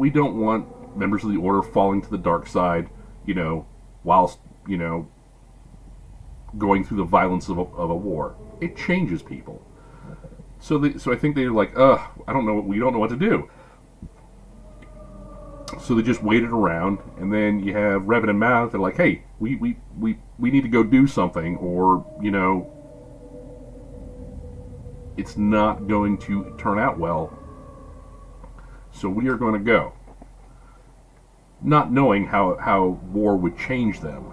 don't want members of the Order falling to the dark side, whilst, going through the violence of a war. It changes people. So I think they're like, we don't know what to do. So they just waited around, and then you have Revan and Mouth. They're like, hey, we need to go do something, or it's not going to turn out well. So we are going to go, not knowing how war would change them.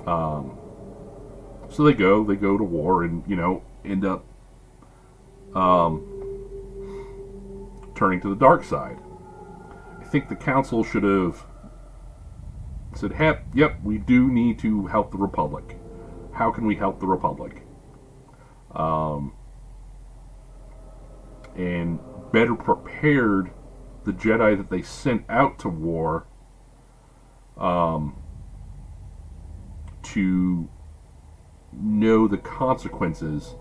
So they go to war, and end up turning to the dark side. I think the council should have said, yep, we do need to help the Republic. how can we help the Republic? And better prepared the Jedi that they sent out to war to know the consequences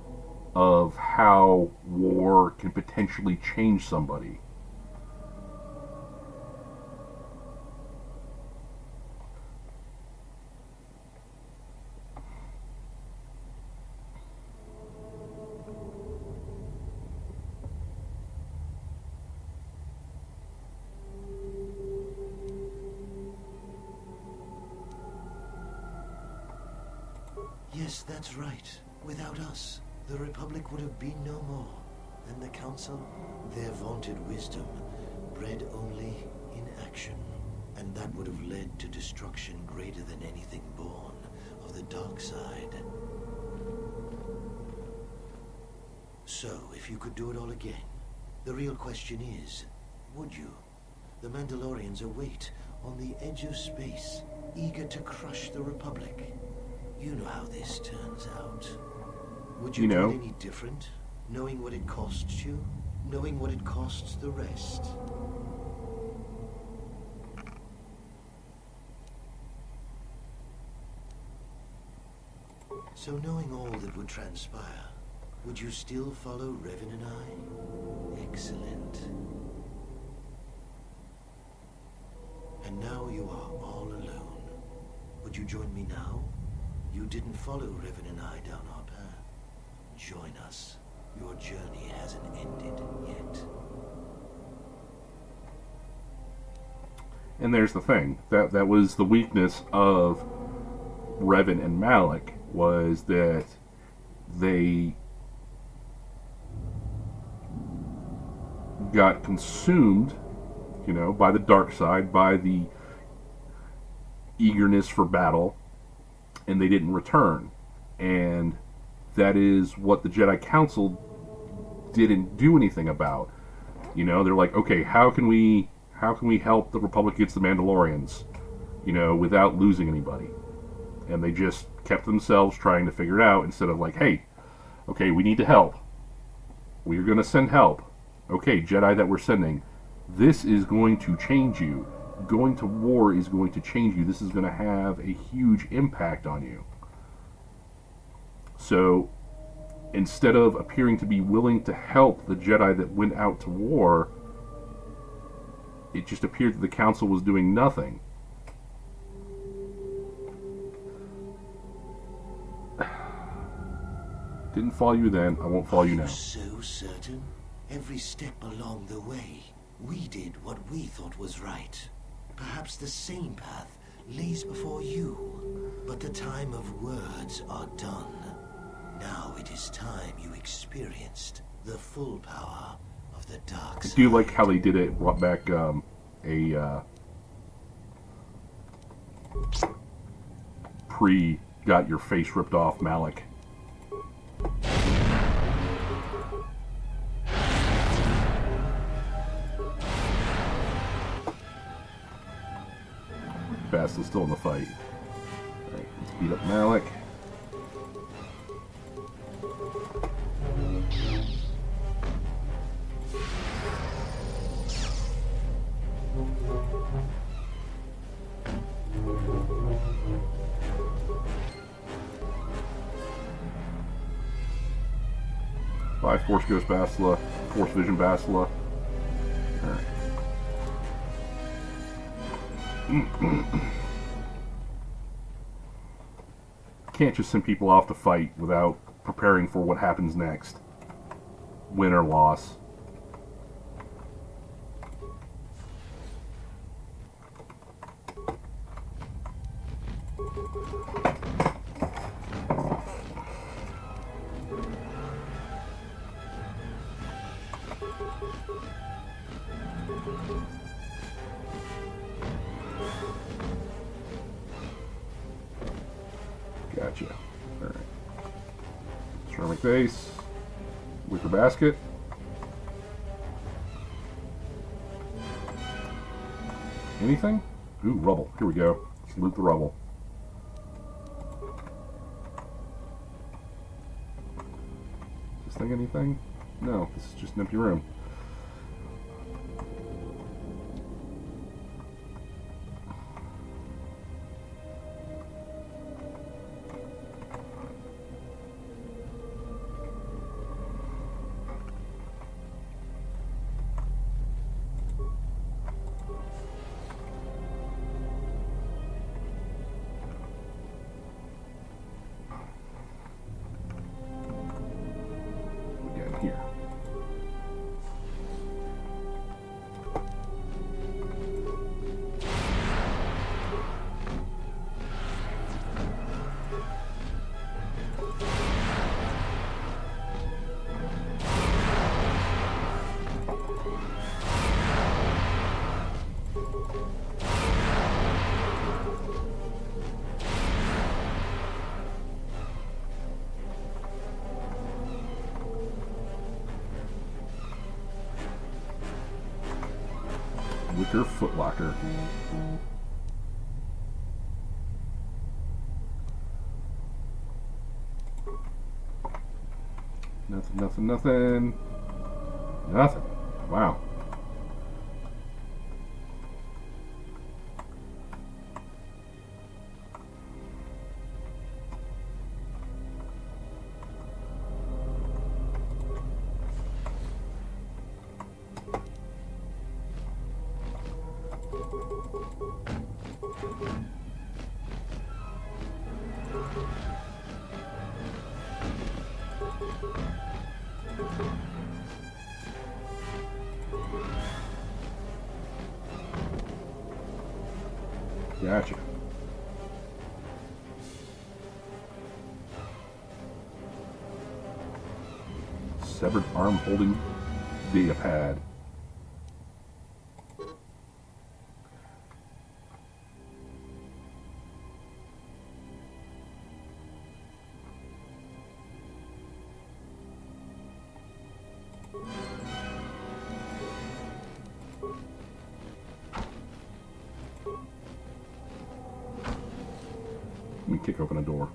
of how war can potentially change somebody. Yes, that's right. Without us, the Republic would have been no more. And the Council, their vaunted wisdom, bred only in action. And that would have led to destruction greater than anything born of the dark side. So, if you could do it all again, the real question is, would you? The Mandalorians await on the edge of space, eager to crush the Republic. You know how this turns out. Would you do it any different? Knowing what it costs you? Knowing what it costs the rest? So knowing all that would transpire, would you still follow Revan and I? Excellent. And now you are all alone. Would you join me now? You didn't follow Revan and I down our path. Join us. Your journey hasn't ended yet. And there's the thing. That was the weakness of Revan and Malak, was that they got consumed, by the dark side, by the eagerness for battle, and they didn't return. And that is what the Jedi Council didn't do anything about. They're like, okay, how can we help the Republic against the Mandalorians, without losing anybody? And they just kept themselves trying to figure it out, instead of like, hey, okay, we need to help. We're going to send help. Okay, Jedi that we're sending, this is going to change you. Going to war is going to change you. This is going to have a huge impact on you. So, instead of appearing to be willing to help the Jedi that went out to war, it just appeared that the Council was doing nothing. Didn't follow you then, I won't follow you now. Are you so certain? Every step along the way, we did what we thought was right. Perhaps the same path lays before you. But the time of words are done. Now it is time you experienced the full power of the dark side. I do like how they did it, brought back a got your face ripped off Malak. Bastle's still in the fight. Alright, let's beat up Malak. By Force Ghost Bastila, Force Vision Bastila. Alright. Can't just send people off to fight without preparing for what happens next. Win or loss. Gotcha. Alright. Ceramic base. Wicker basket. Anything? Ooh, rubble. Here we go. Let's loot the rubble. thing anything? No, this is just an empty room. Here. Wicker footlocker. Nothing. Wow. Gotcha. Severed arm holding data pad. Let me kick open a door.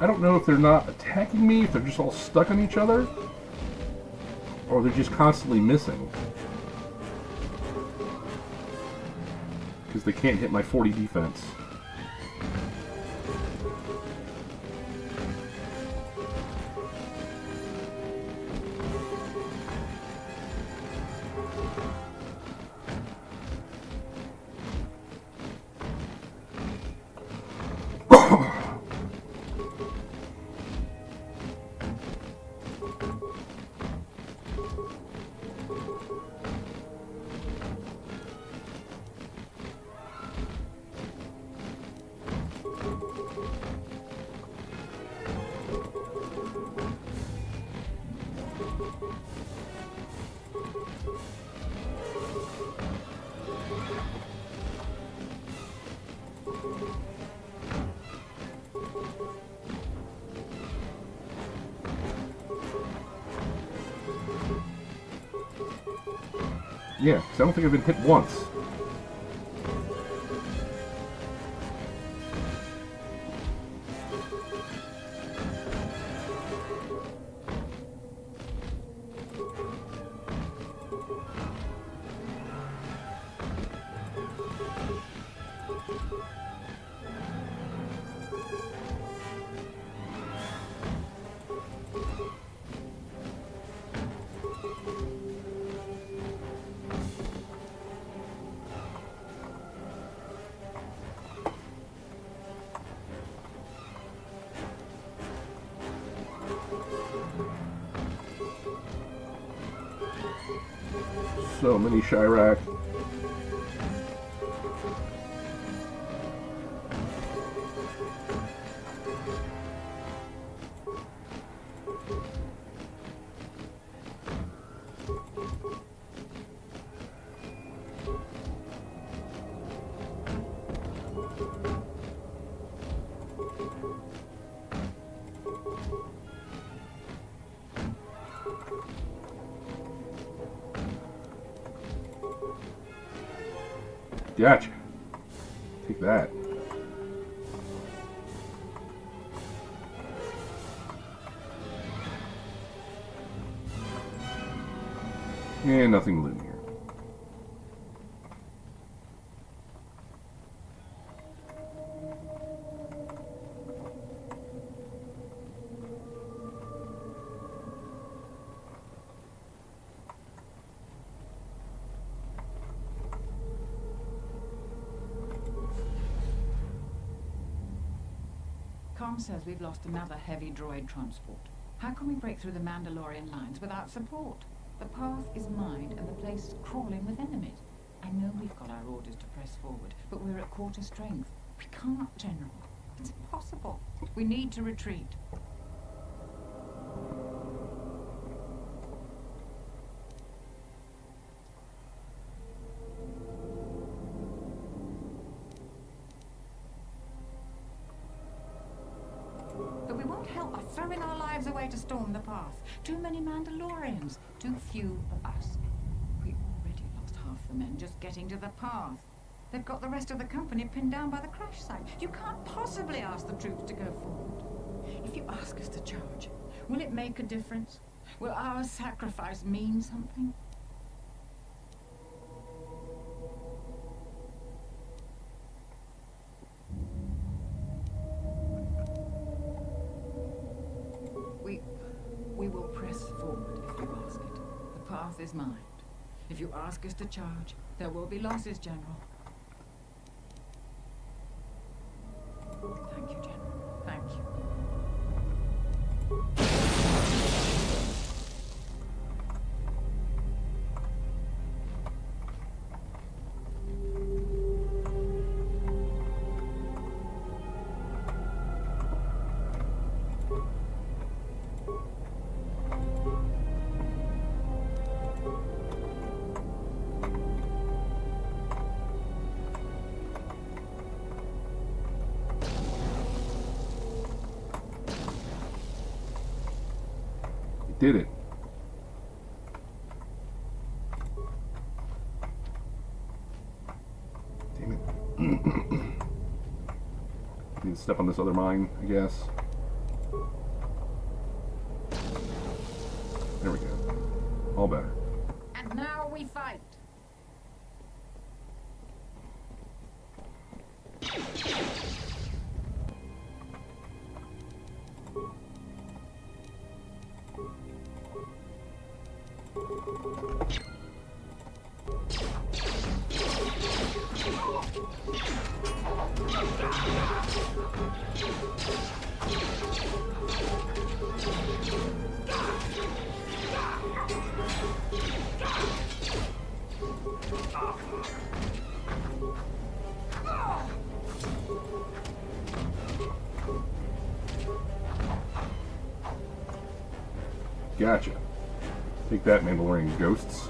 I don't know if they're not attacking me, if they're just all stuck on each other, or they're just constantly missing. Because they can't hit my 40 defense. Yeah, because I don't think I've been hit once. So many Chirac. Gotcha. Take that. And nothing to loot here. Com says we've lost another heavy droid transport. How can we break through the Mandalorian lines without support? The path is mined and the place is crawling with enemies. I know we've got our orders to press forward, but we're at quarter strength. We can't, General. It's impossible. We need to retreat. But we won't help by throwing our lives away to storm the path. Too many Mandalorians, too few of us. We already lost half the men just getting to the path. They've got the rest of the company pinned down by the crash site. You can't possibly ask the troops to go forward. If you ask us to charge, will it make a difference? Will our sacrifice mean something? We will press forward if you ask it. The path is mined. If you ask us to charge, there will be losses, General. Thank you, General. Thank you. Did it. Damn it. Need to step on this other mine, I guess. There we go. All better. And now we fight. Gotcha. Take that, Mandalorian ghosts.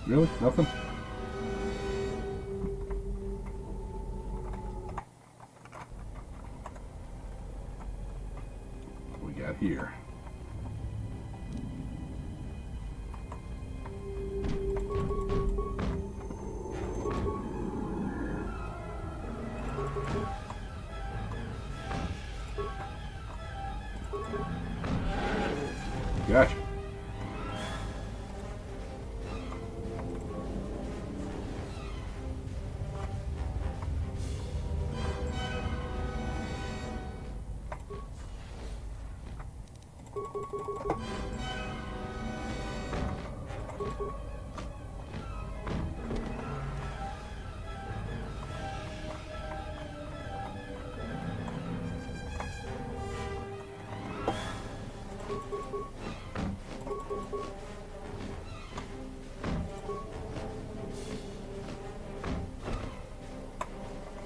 Really? Nothing? What we got here? Gotcha.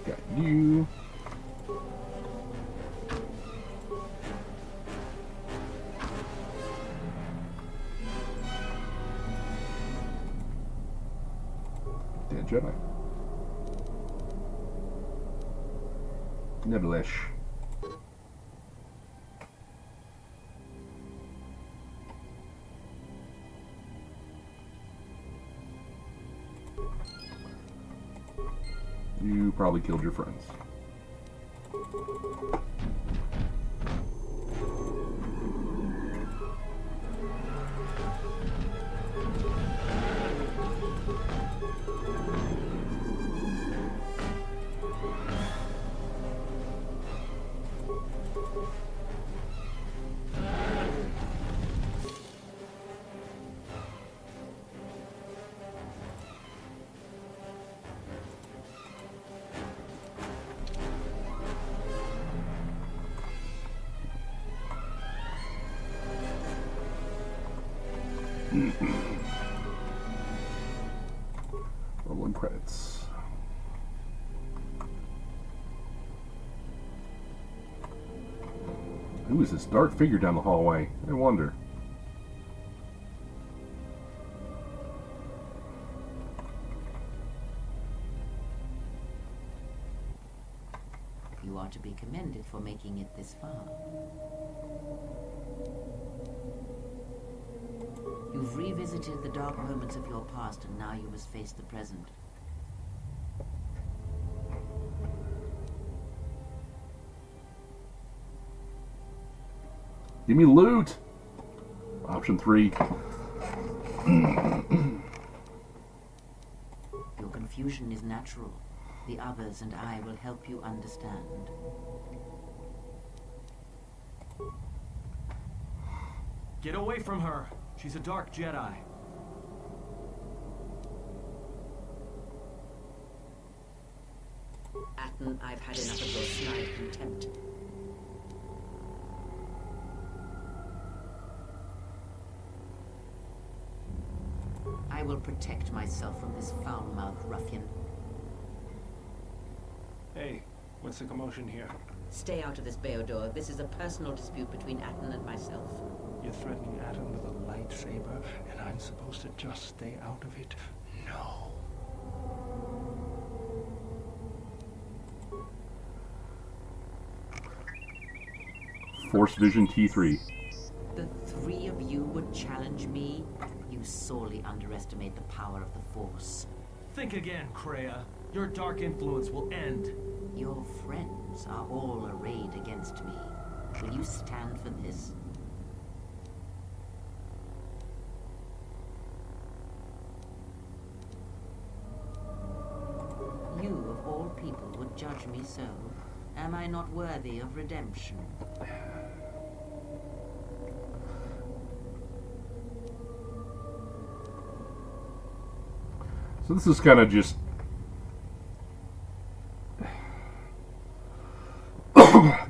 Got you. Dead Jedi. Nevertheless. You probably killed your friends. Rolling credits. Who is this dark figure down the hallway? I wonder. You are to be commended for making it this far. You've revisited the dark moments of your past, and now you must face the present. Give me loot! Option 3. Your confusion is natural. The others and I will help you understand. Get away from her. She's a dark Jedi. Atten, I've had enough of your snide contempt. I will protect myself from this foul-mouthed ruffian. Hey, what's the commotion here? Stay out of this, Beodor. This is a personal dispute between Atten and myself. You're threatening Adam with a lightsaber, and I'm supposed to just stay out of it? No. Force Vision T3. The three of you would challenge me? You sorely underestimate the power of the Force. Think again, Kreia. Your dark influence will end. Your friends are all arrayed against me. Will you stand for this? You, of all people, would judge me so. Am I not worthy of redemption? So this is kind of just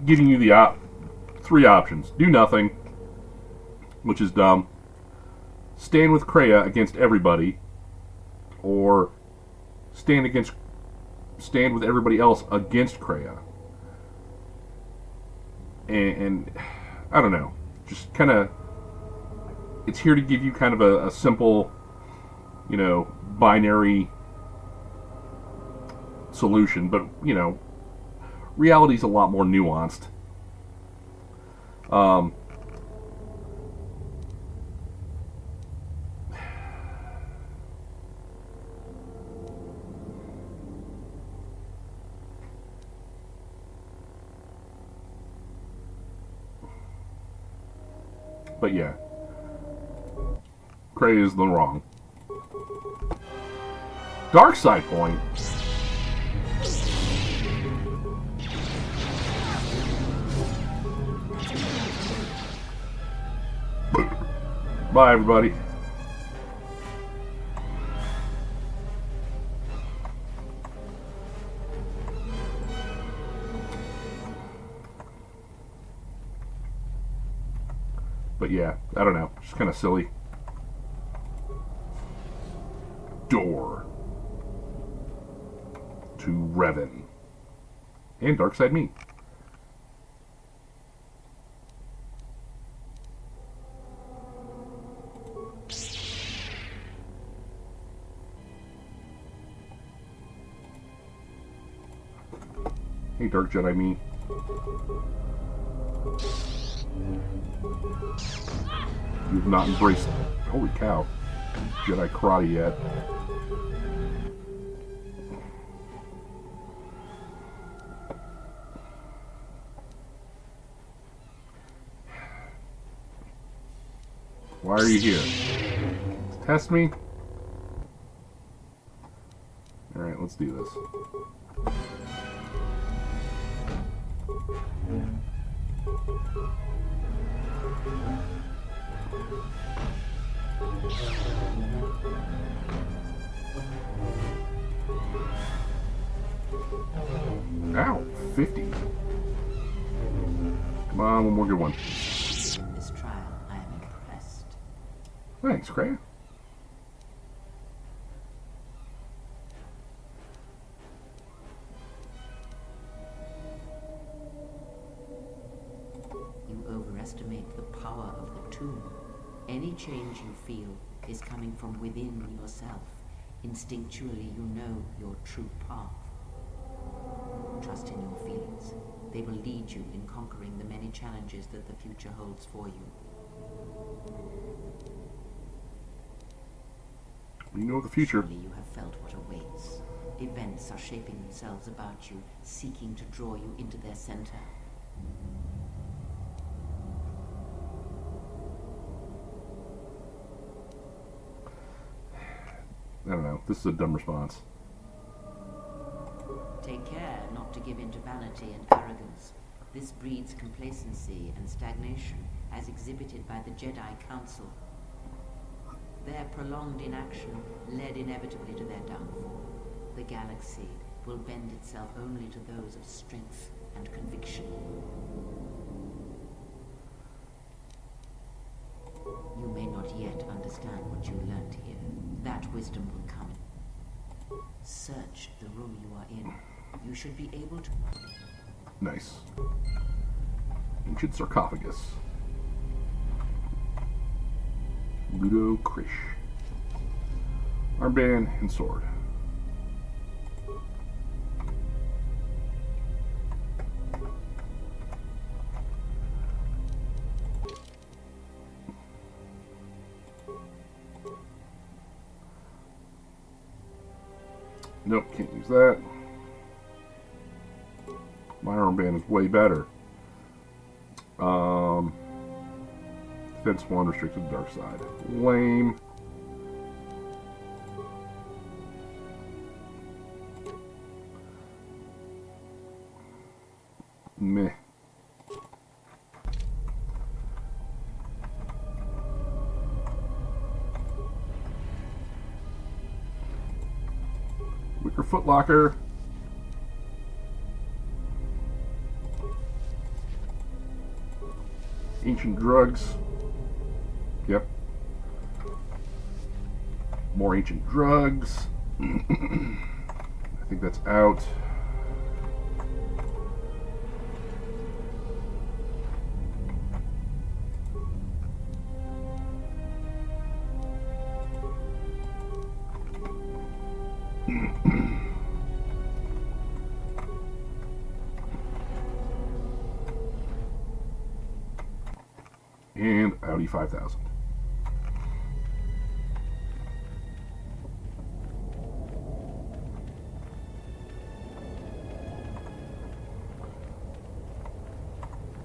giving you the three options. Do nothing, which is dumb. Stand with Kreia against everybody, or stand with everybody else against Kreia. And I don't know, just kind of, it's here to give you kind of a simple, you know, binary solution, but you know, reality's a lot more nuanced. But yeah, Cray is the wrong. Dark side point. Bye, everybody. But yeah, I don't know. Just kind of silly. Door to Revan and Darkside Me. Hey, Dark Jedi Me. You've not embraced, holy cow, Jedi karate yet. Why are you here? Test me? Alright, let's do this. Ow, 50. Come on, one more good one. In this trial, I am impressed. Thanks, Cray. You overestimate the power of the tomb. Any change you feel is coming from within yourself. Instinctually, you know your true path. Trust in your feelings. They will lead you in conquering the many challenges that the future holds for you. You know the future. Surely you have felt what awaits. Events are shaping themselves about you, seeking to draw you into their center. I don't know. This is a dumb response. Take care not to give in to vanity and arrogance. This breeds complacency and stagnation, as exhibited by the Jedi Council. Their prolonged inaction led inevitably to their downfall. The galaxy will bend itself only to those of strength and conviction. You may not yet understand what you learned here. That wisdom will come. Search the room you are in. You should be able to... Nice. Ancient sarcophagus. Ludo Krish. Armband and sword. Nope, can't use that. My armband is way better. Defense 1, restricted dark side. Lame. Meh. Wicker footlocker. Ancient drugs. Yep. More ancient drugs. I think that's out. And Audi 5000.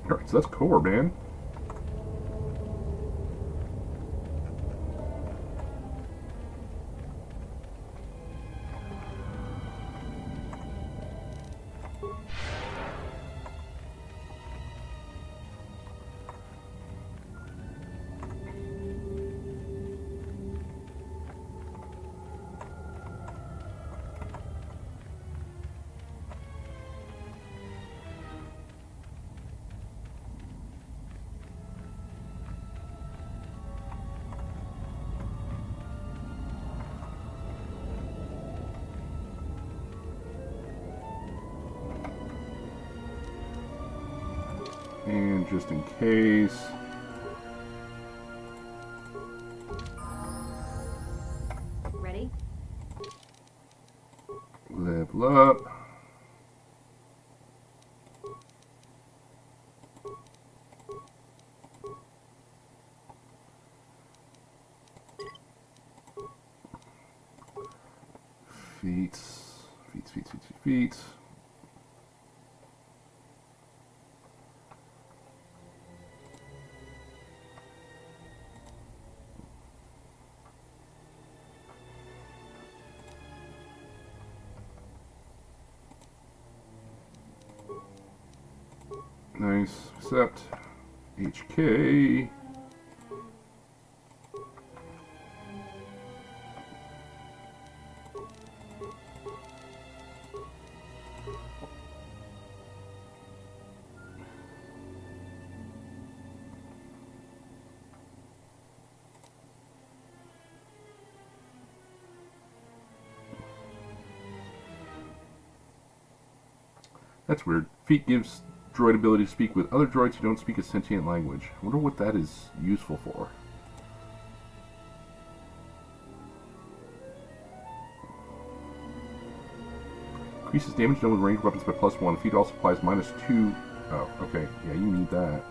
Alright, so that's core, man. And just in case. Ready? Level up. Feet. Nice. Accept. HK. That's weird. Feet gives droid ability to speak with other droids who don't speak a sentient language. I wonder what that is useful for. Increases damage done with ranged weapons by +1. Feet also applies -2. Oh, okay. Yeah, you need that.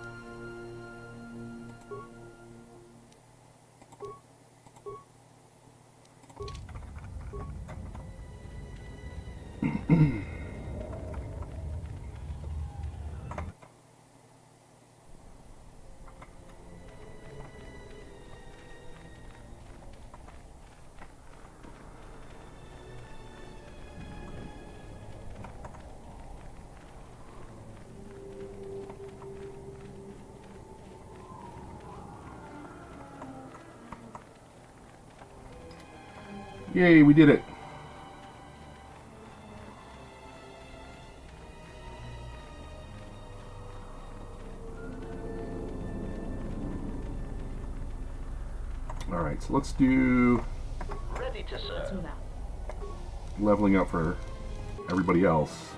Yay, we did it. Alright, so let's do Ready to serve. Let's move out. leveling up for everybody else.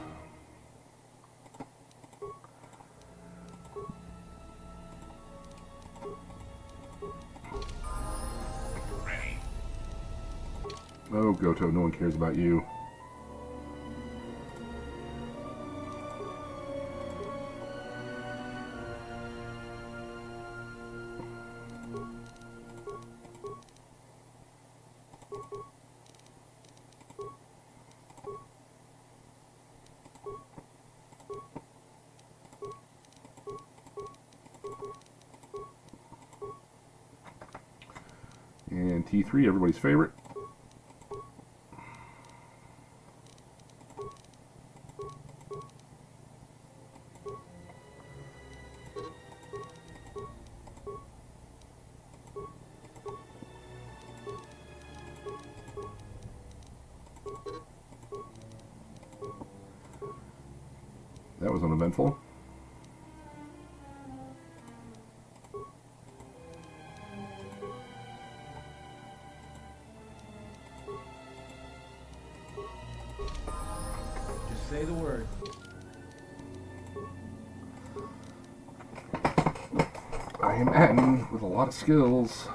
Oh, Goto, no one cares about you. And T3, everybody's favorite. That was uneventful. Just say the word. I am Atten with a lot of skills.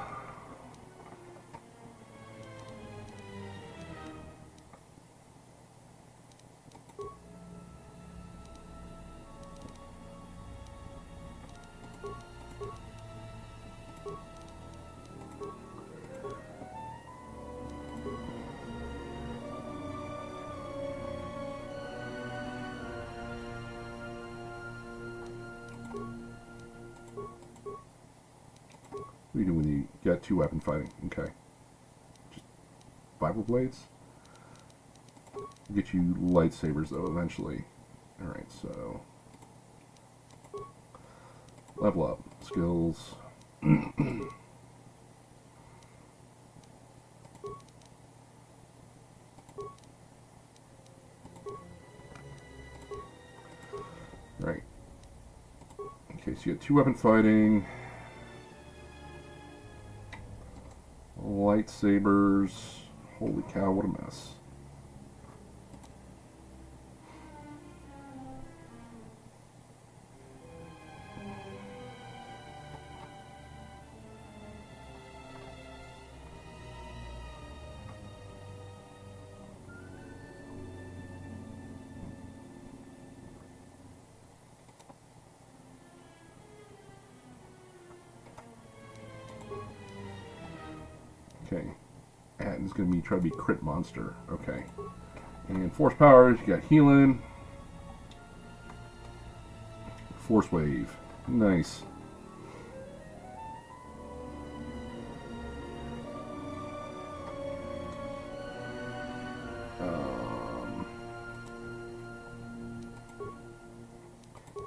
What do you do when you got 2 weapon fighting? Okay. Just Bible blades? Get you lightsabers though eventually. Alright, so level up. Skills. Right. Okay, so you got 2 weapon fighting. Lightsabers. Holy cow, what a mess. Okay. And it's going to be try to be crit monster. Okay. And force powers, you got healing. Force wave. Nice.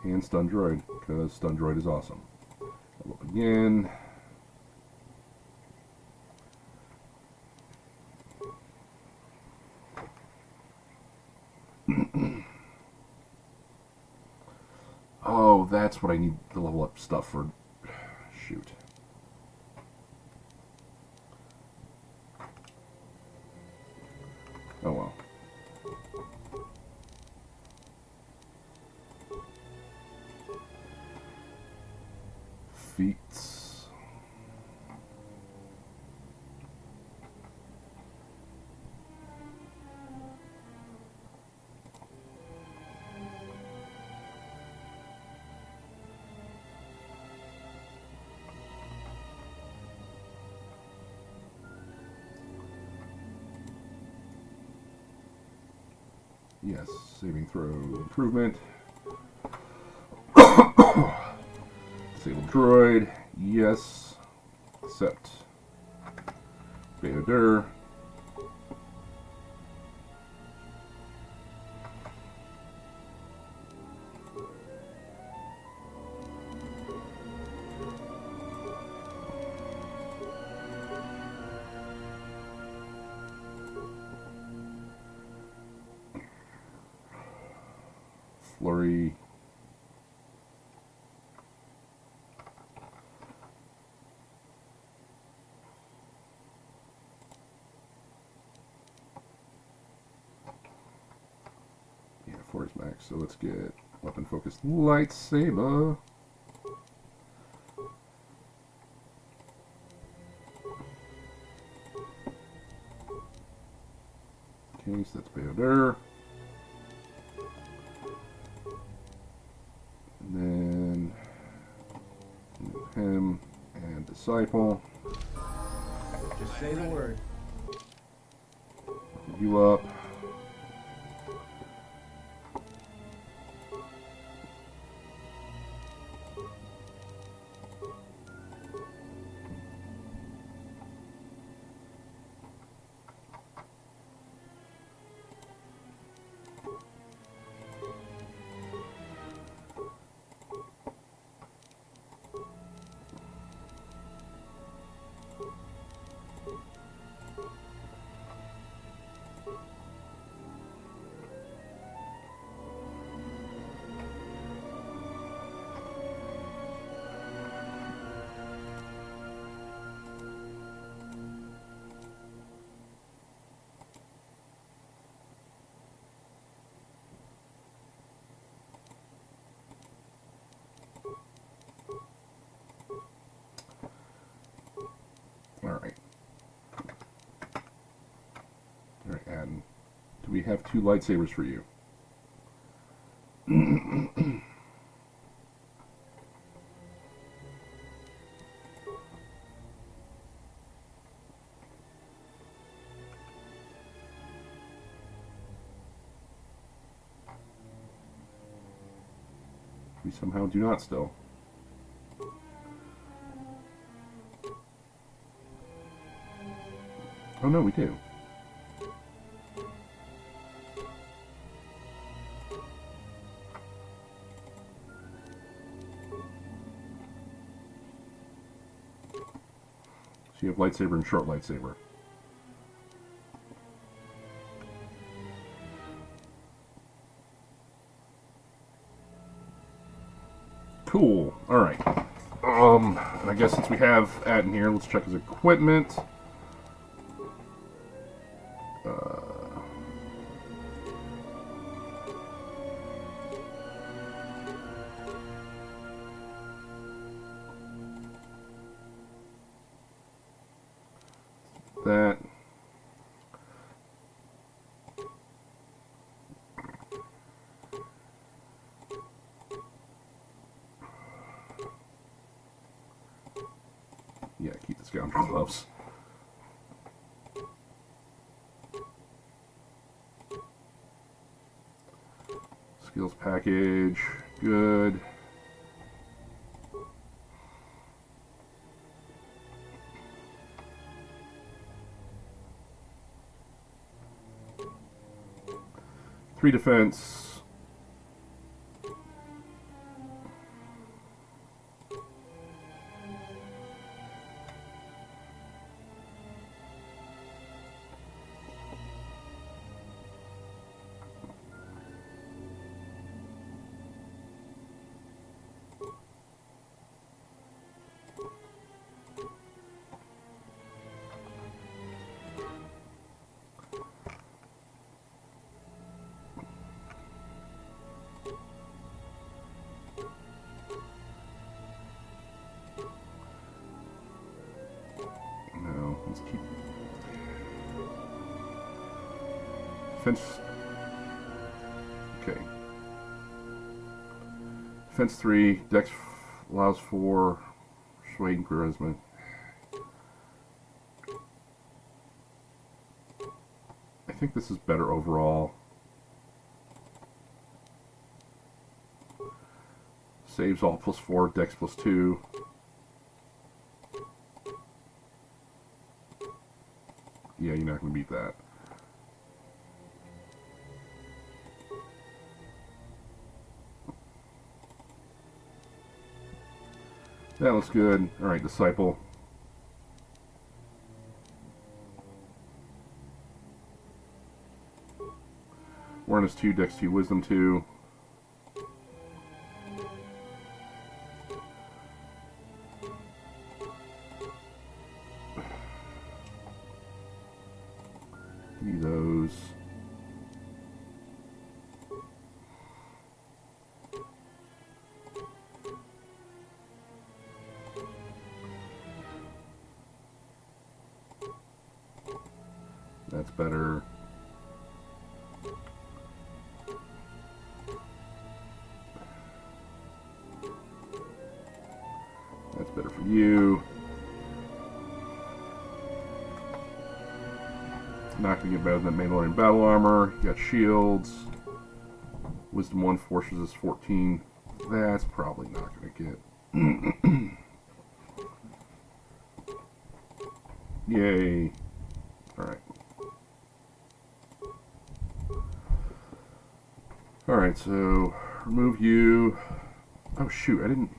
And stun droid, because stun droid is awesome. Level up again. Oh, that's what I need to level up stuff for. Shoot. Oh well. Feats. Yes, saving throw improvement. Disable droid, yes. Accept. Beta dir. Flurry. Yeah, 4 is max, so let's get weapon focused lightsaber. Okay, so that's beta dir. And then him and disciple. Just say the word. You up. Alright. Alright, and do we have 2 lightsabers for you? We somehow do not still. Oh no, we do. So you have lightsaber and short lightsaber. Cool. Alright. And I guess since we have At in here, let's check his equipment. That. Yeah, keep the scoundrel gloves. Skills package, good. Three defense. Let's keep defense. Okay. Defense 3, Dex allows for persuade and charisma. I think this is better overall. Saves all +4, Dex +2. Yeah, you're not going to beat that. That looks good. Alright, Disciple. Awareness 2, Dex 2, Wisdom 2. Give me those. That's better. That's better for you. Not going to get better than Mandalorian battle armor. You got shields. Wisdom 1 force resist 14. That's probably not going to get. Yay. Alright. Alright, so remove you. Oh shoot, I didn't.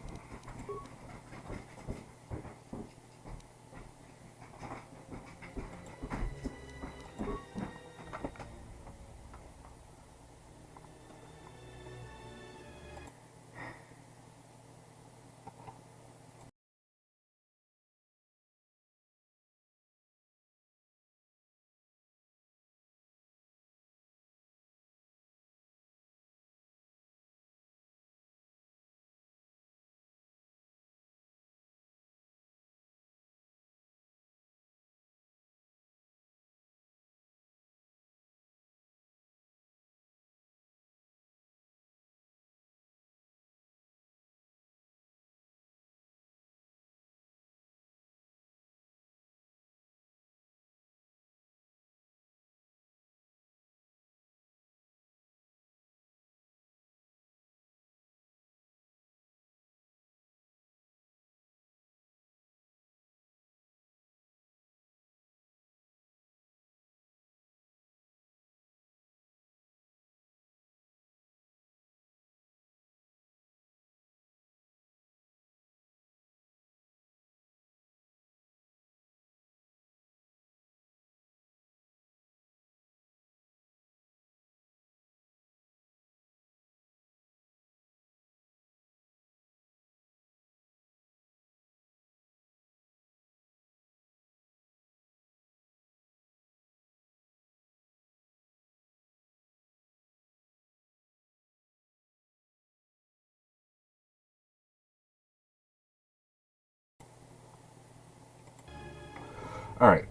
Alright.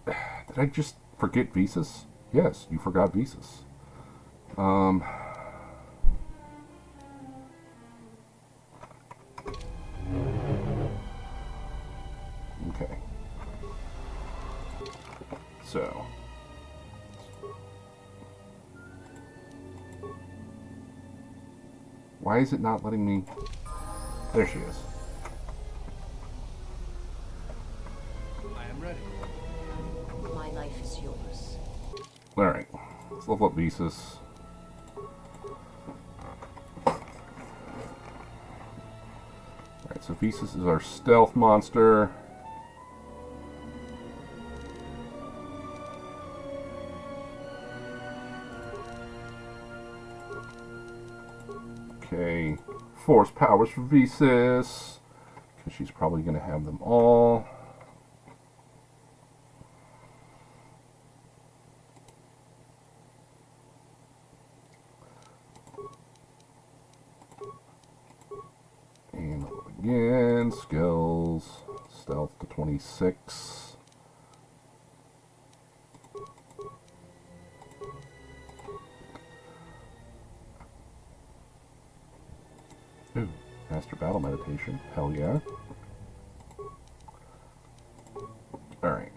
Did I just forget Visas? Yes, you forgot Visas. Okay. So. Why is it not letting me? There she is. I am ready. My life is yours. Alright. Let's level up Visas. Alright, so Visas is our stealth monster. Okay, force powers for Visas, because she's probably going to have them all. And again, skills, stealth to 26. Ooh, Master Battle Meditation. Hell yeah. Alright.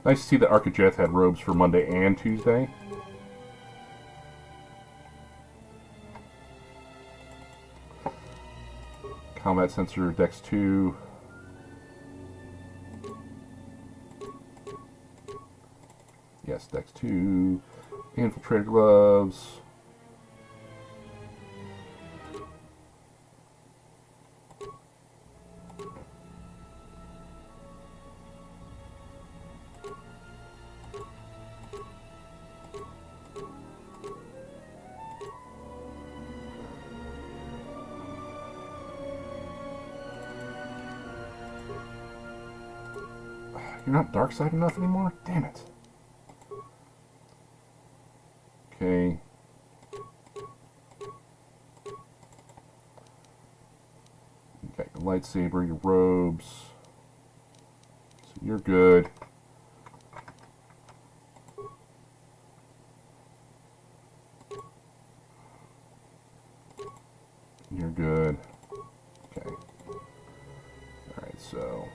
Nice to see that Archijeth had robes for Monday and Tuesday. Combat sensor, Dex 2. Yes, Dex 2. Infiltrator gloves. You're not dark side enough anymore? Damn it. Okay. You got your lightsaber, your robes. So you're good. You're good. Okay. Alright, so...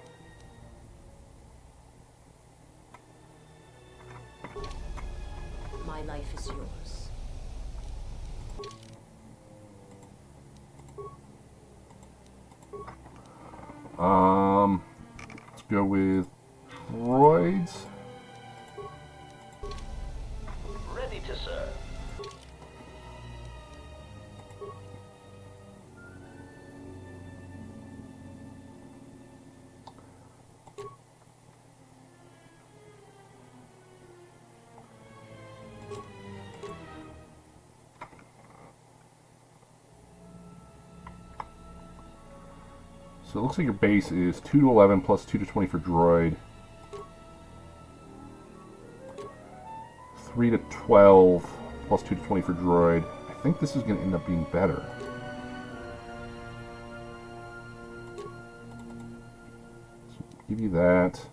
My life is yours. Let's go with droids. Ready to serve. So it looks like your base is 2 to 11 plus 2 to 20 for droid. 3 to 12 plus 2 to 20 for droid. I think this is going to end up being better. So give you that.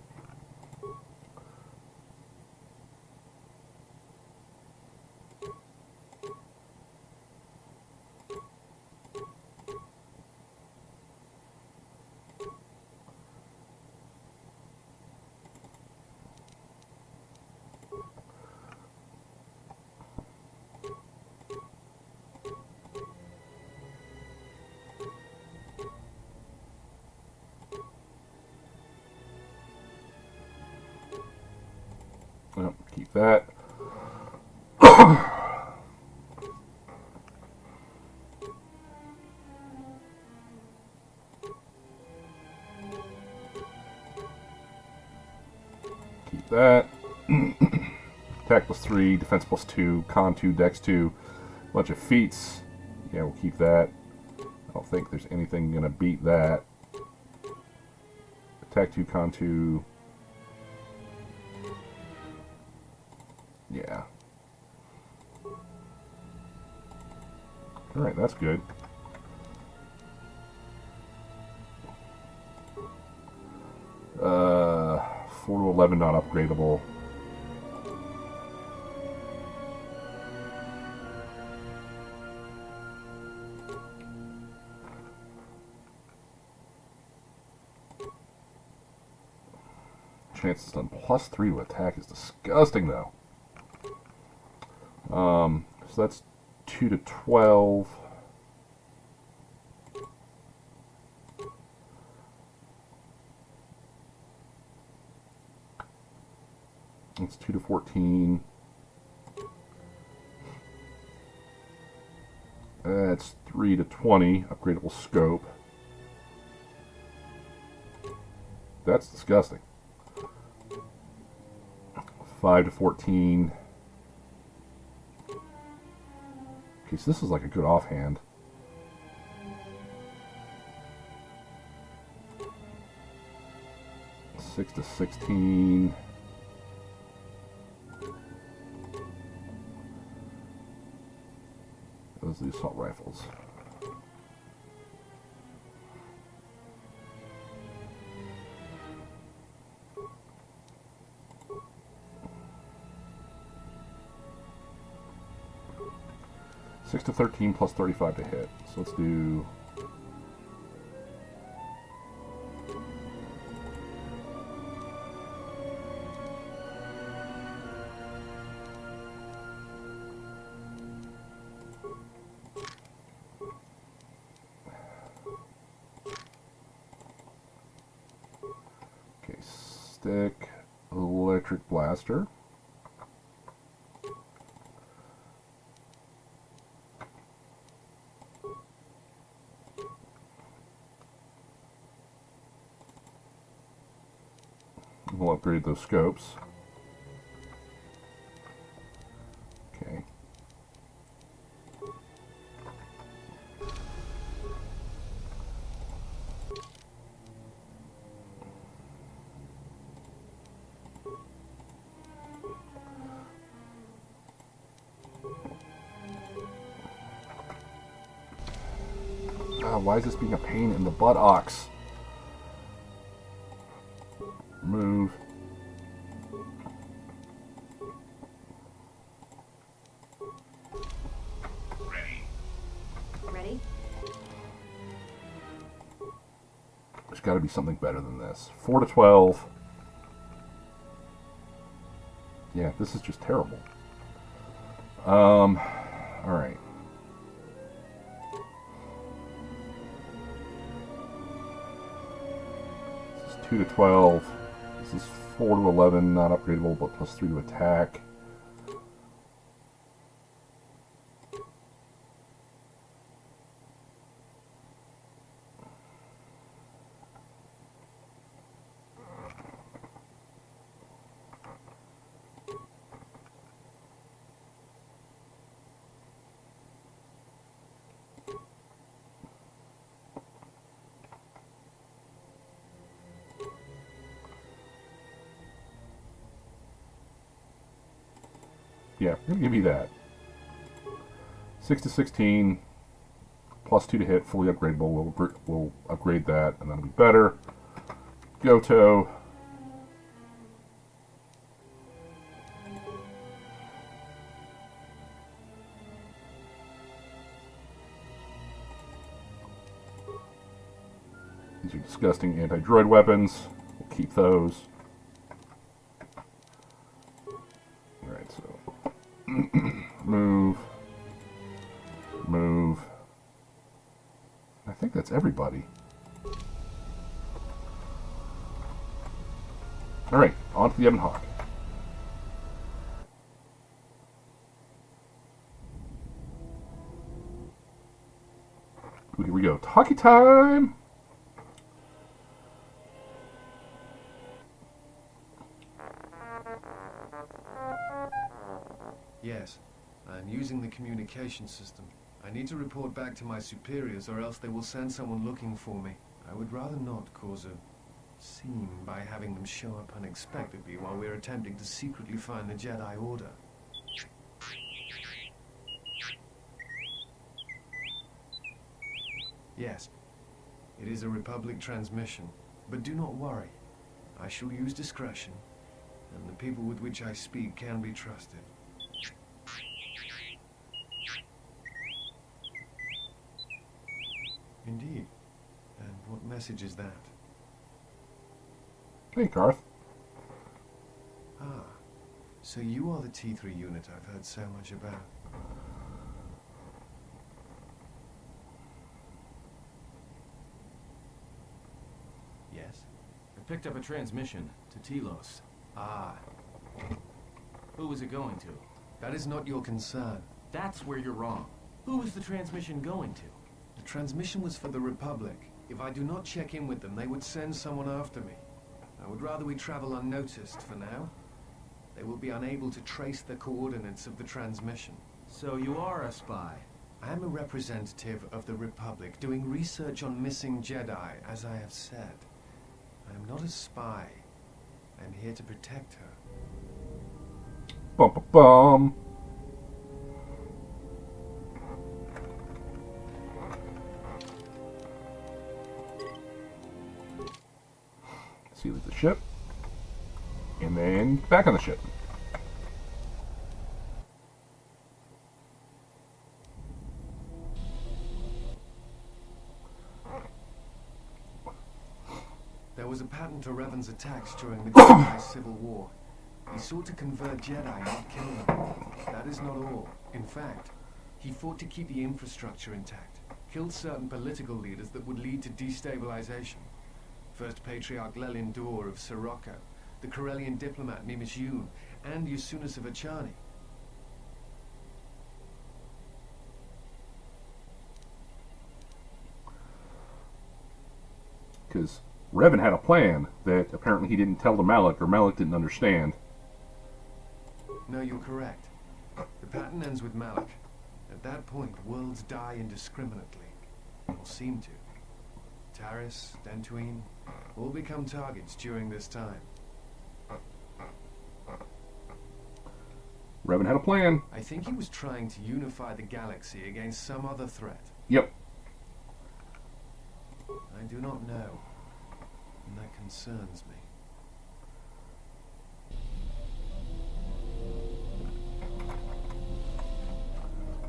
Well, keep that. Keep that. Attack plus 3, defense plus 2, con 2, dex 2. Bunch of feats. Yeah, we'll keep that. I don't think there's anything gonna beat that. Attack 2, con 2. Yeah. Alright, that's good. Uh, 4 to 11 not upgradable. Chances on plus 3 to attack is disgusting though. So that's 2 to 12. That's 2 to 14. That's 3 to 20. Upgradable scope. That's disgusting. 5 to 14. Okay, so this is like a good offhand. Six to 16. Those are the assault rifles. Six to 13 plus 35 to hit. So let's do. Okay, stick, electric blaster. We'll upgrade those scopes. Okay. Why is this being a pain in the buttocks? Move. Ready? There's got to be something better than this. 4 to 12. Yeah, this is just terrible. All right. This is 2 to 12. This is 4 to 11, not upgradable, but plus 3 to attack. Yeah, I'm gonna give you that. 6 to 16, plus 2 to hit, fully upgradable. We'll upgrade that, and that'll be better. Goto. These are disgusting anti-droid weapons. We'll keep those. Alright, so move. Move. I think that's everybody. Alright, on to the Ebon Hawk. Here we go. Talkie time! Yes, I'm using the communication system. I need to report back to my superiors or else they will send someone looking for me. I would rather not cause a scene by having them show up unexpectedly while we're attempting to secretly find the Jedi Order. Yes, it is a Republic transmission, but do not worry. I shall use discretion, and the people with which I speak can be trusted. Indeed. And what message is that? Hey, Garth. Ah, So you are the T3 unit I've heard so much about. Yes? I picked up a transmission to Telos. Ah, Who was it going to? that is not your concern. That's where you're wrong. Who was the transmission going to? The transmission was for the Republic. If I do not check in with them, they would send someone after me. I would rather we travel unnoticed for now. They will be unable to trace the coordinates of the transmission. So you are a spy. I am a representative of the Republic, doing research on missing Jedi, as I have said. I am not a spy. I am here to protect her. Bum, bum, bum. See the ship. And then back on the ship. There was a pattern to Revan's attacks during the Jedi Civil War. He sought to convert Jedi, not kill them. That is not all. In fact, he fought to keep the infrastructure intact, killed certain political leaders that would lead to destabilization. First Patriarch Lelin Dor of Sirocco, the Corellian diplomat Nimis Yun, and Yusunas of Achani. Because Revan had a plan that apparently he didn't tell to Malak, or Malak didn't understand. No, you're correct. The pattern ends with Malak. At that point, worlds die indiscriminately. Or seem to. Taris, Dantooine, all become targets during this time. Revan had a plan. I think he was trying to unify the galaxy against some other threat. Yep. I do not know. And that concerns me.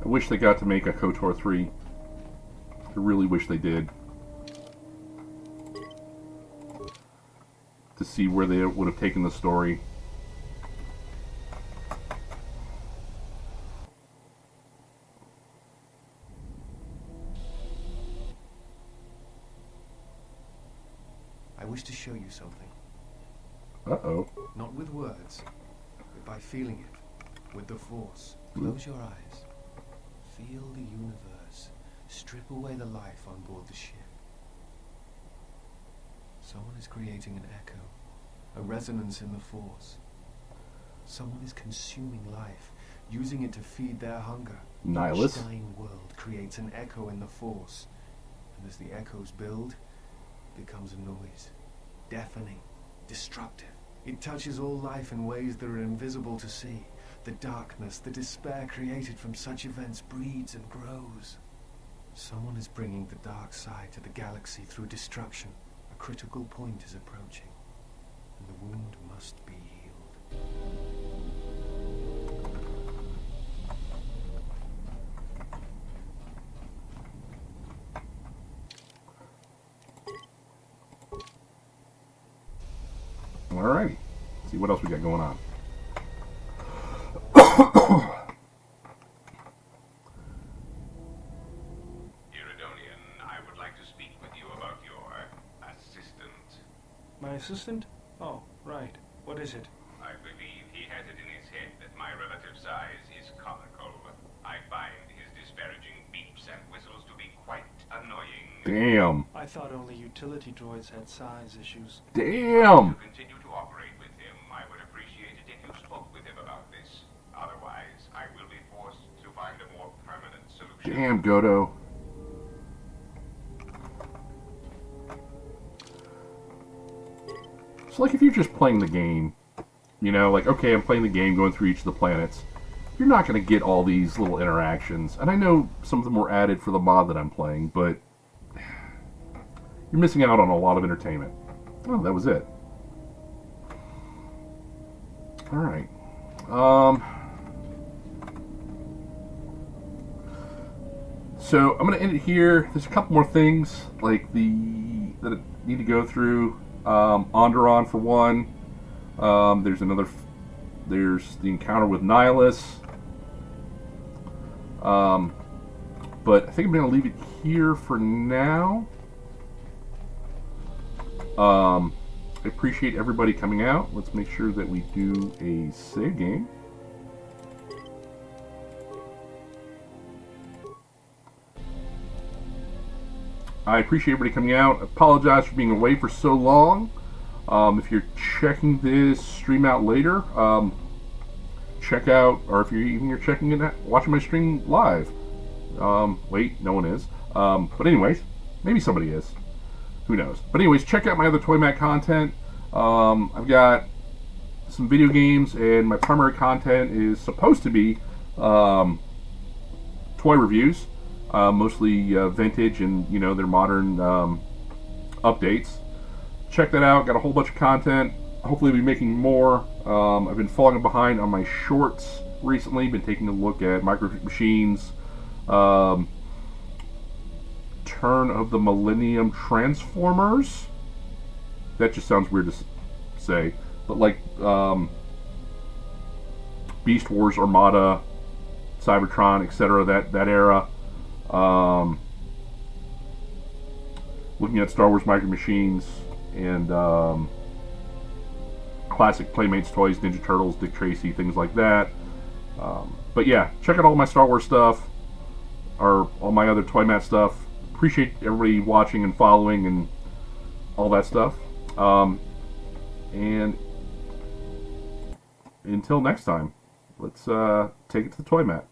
I wish they got to make a KOTOR 3. I really wish they did. To see where they would have taken the story. I wish to show you something. Uh-oh. Not with words, but by feeling it, with the Force. Close your eyes. Feel the universe. Strip away the life on board the ship. Someone is creating an echo, a resonance in the Force. Someone is consuming life, using it to feed their hunger. Nihilus. Each dying world creates an echo in the Force, and as the echoes build, it becomes a noise. Deafening, destructive. It touches all life in ways that are invisible to see. The darkness, the despair created from such events breeds and grows. Someone is bringing the dark side to the galaxy through destruction. A critical point is approaching, and the wound must be healed. Alrighty. See what else we got going on. Iridonian, I would like to speak with you about your assistant. My assistant? Oh, right. What is it? I believe he has it in his head that my relative size is comical. I find his disparaging beeps and whistles to be quite annoying. Damn. I thought only utility droids had size issues. Damn. To continue to operate with him, I would appreciate it if you spoke with him about this. Otherwise, I will be forced to find a more permanent solution. Damn, Godo. It's like if you're just playing the game, you know, like, okay, I'm playing the game, going through each of the planets. You're not going to get all these little interactions. And I know some of them were added for the mod that I'm playing, but you're missing out on a lot of entertainment. Oh, that was it. Alright. So I'm going to end it here. There's a couple more things like that I need to go through. Onderon for one. There's another There's the encounter with Nihilus. But I think I'm going to leave it here for now. I appreciate everybody coming out. Let's make sure that we do a save game. I appreciate everybody coming out. I apologize for being away for so long. If you're checking this stream out later, check out, or if you're checking it out, watching my stream live. Wait, no one is. But anyways, maybe somebody is. Who knows? But anyways, check out my other ToyMatt content. I've got some video games, and my primary content is supposed to be toy reviews, mostly vintage and their modern updates. Check that out. Got a whole bunch of content. Hopefully, I'll be making more. I've been falling behind on my shorts recently. Been taking a look at Micro Machines. Turn of the Millennium Transformers. That just sounds weird to say, but like Beast Wars, Armada, Cybertron, etc. That era. Looking at Star Wars Micro Machines and classic Playmates toys, Ninja Turtles, Dick Tracy, things like that. But yeah, check out all my Star Wars stuff, or all my other ToyMatt stuff. Appreciate everybody watching and following and all that stuff. And until next time, let's take it to the ToyMatt.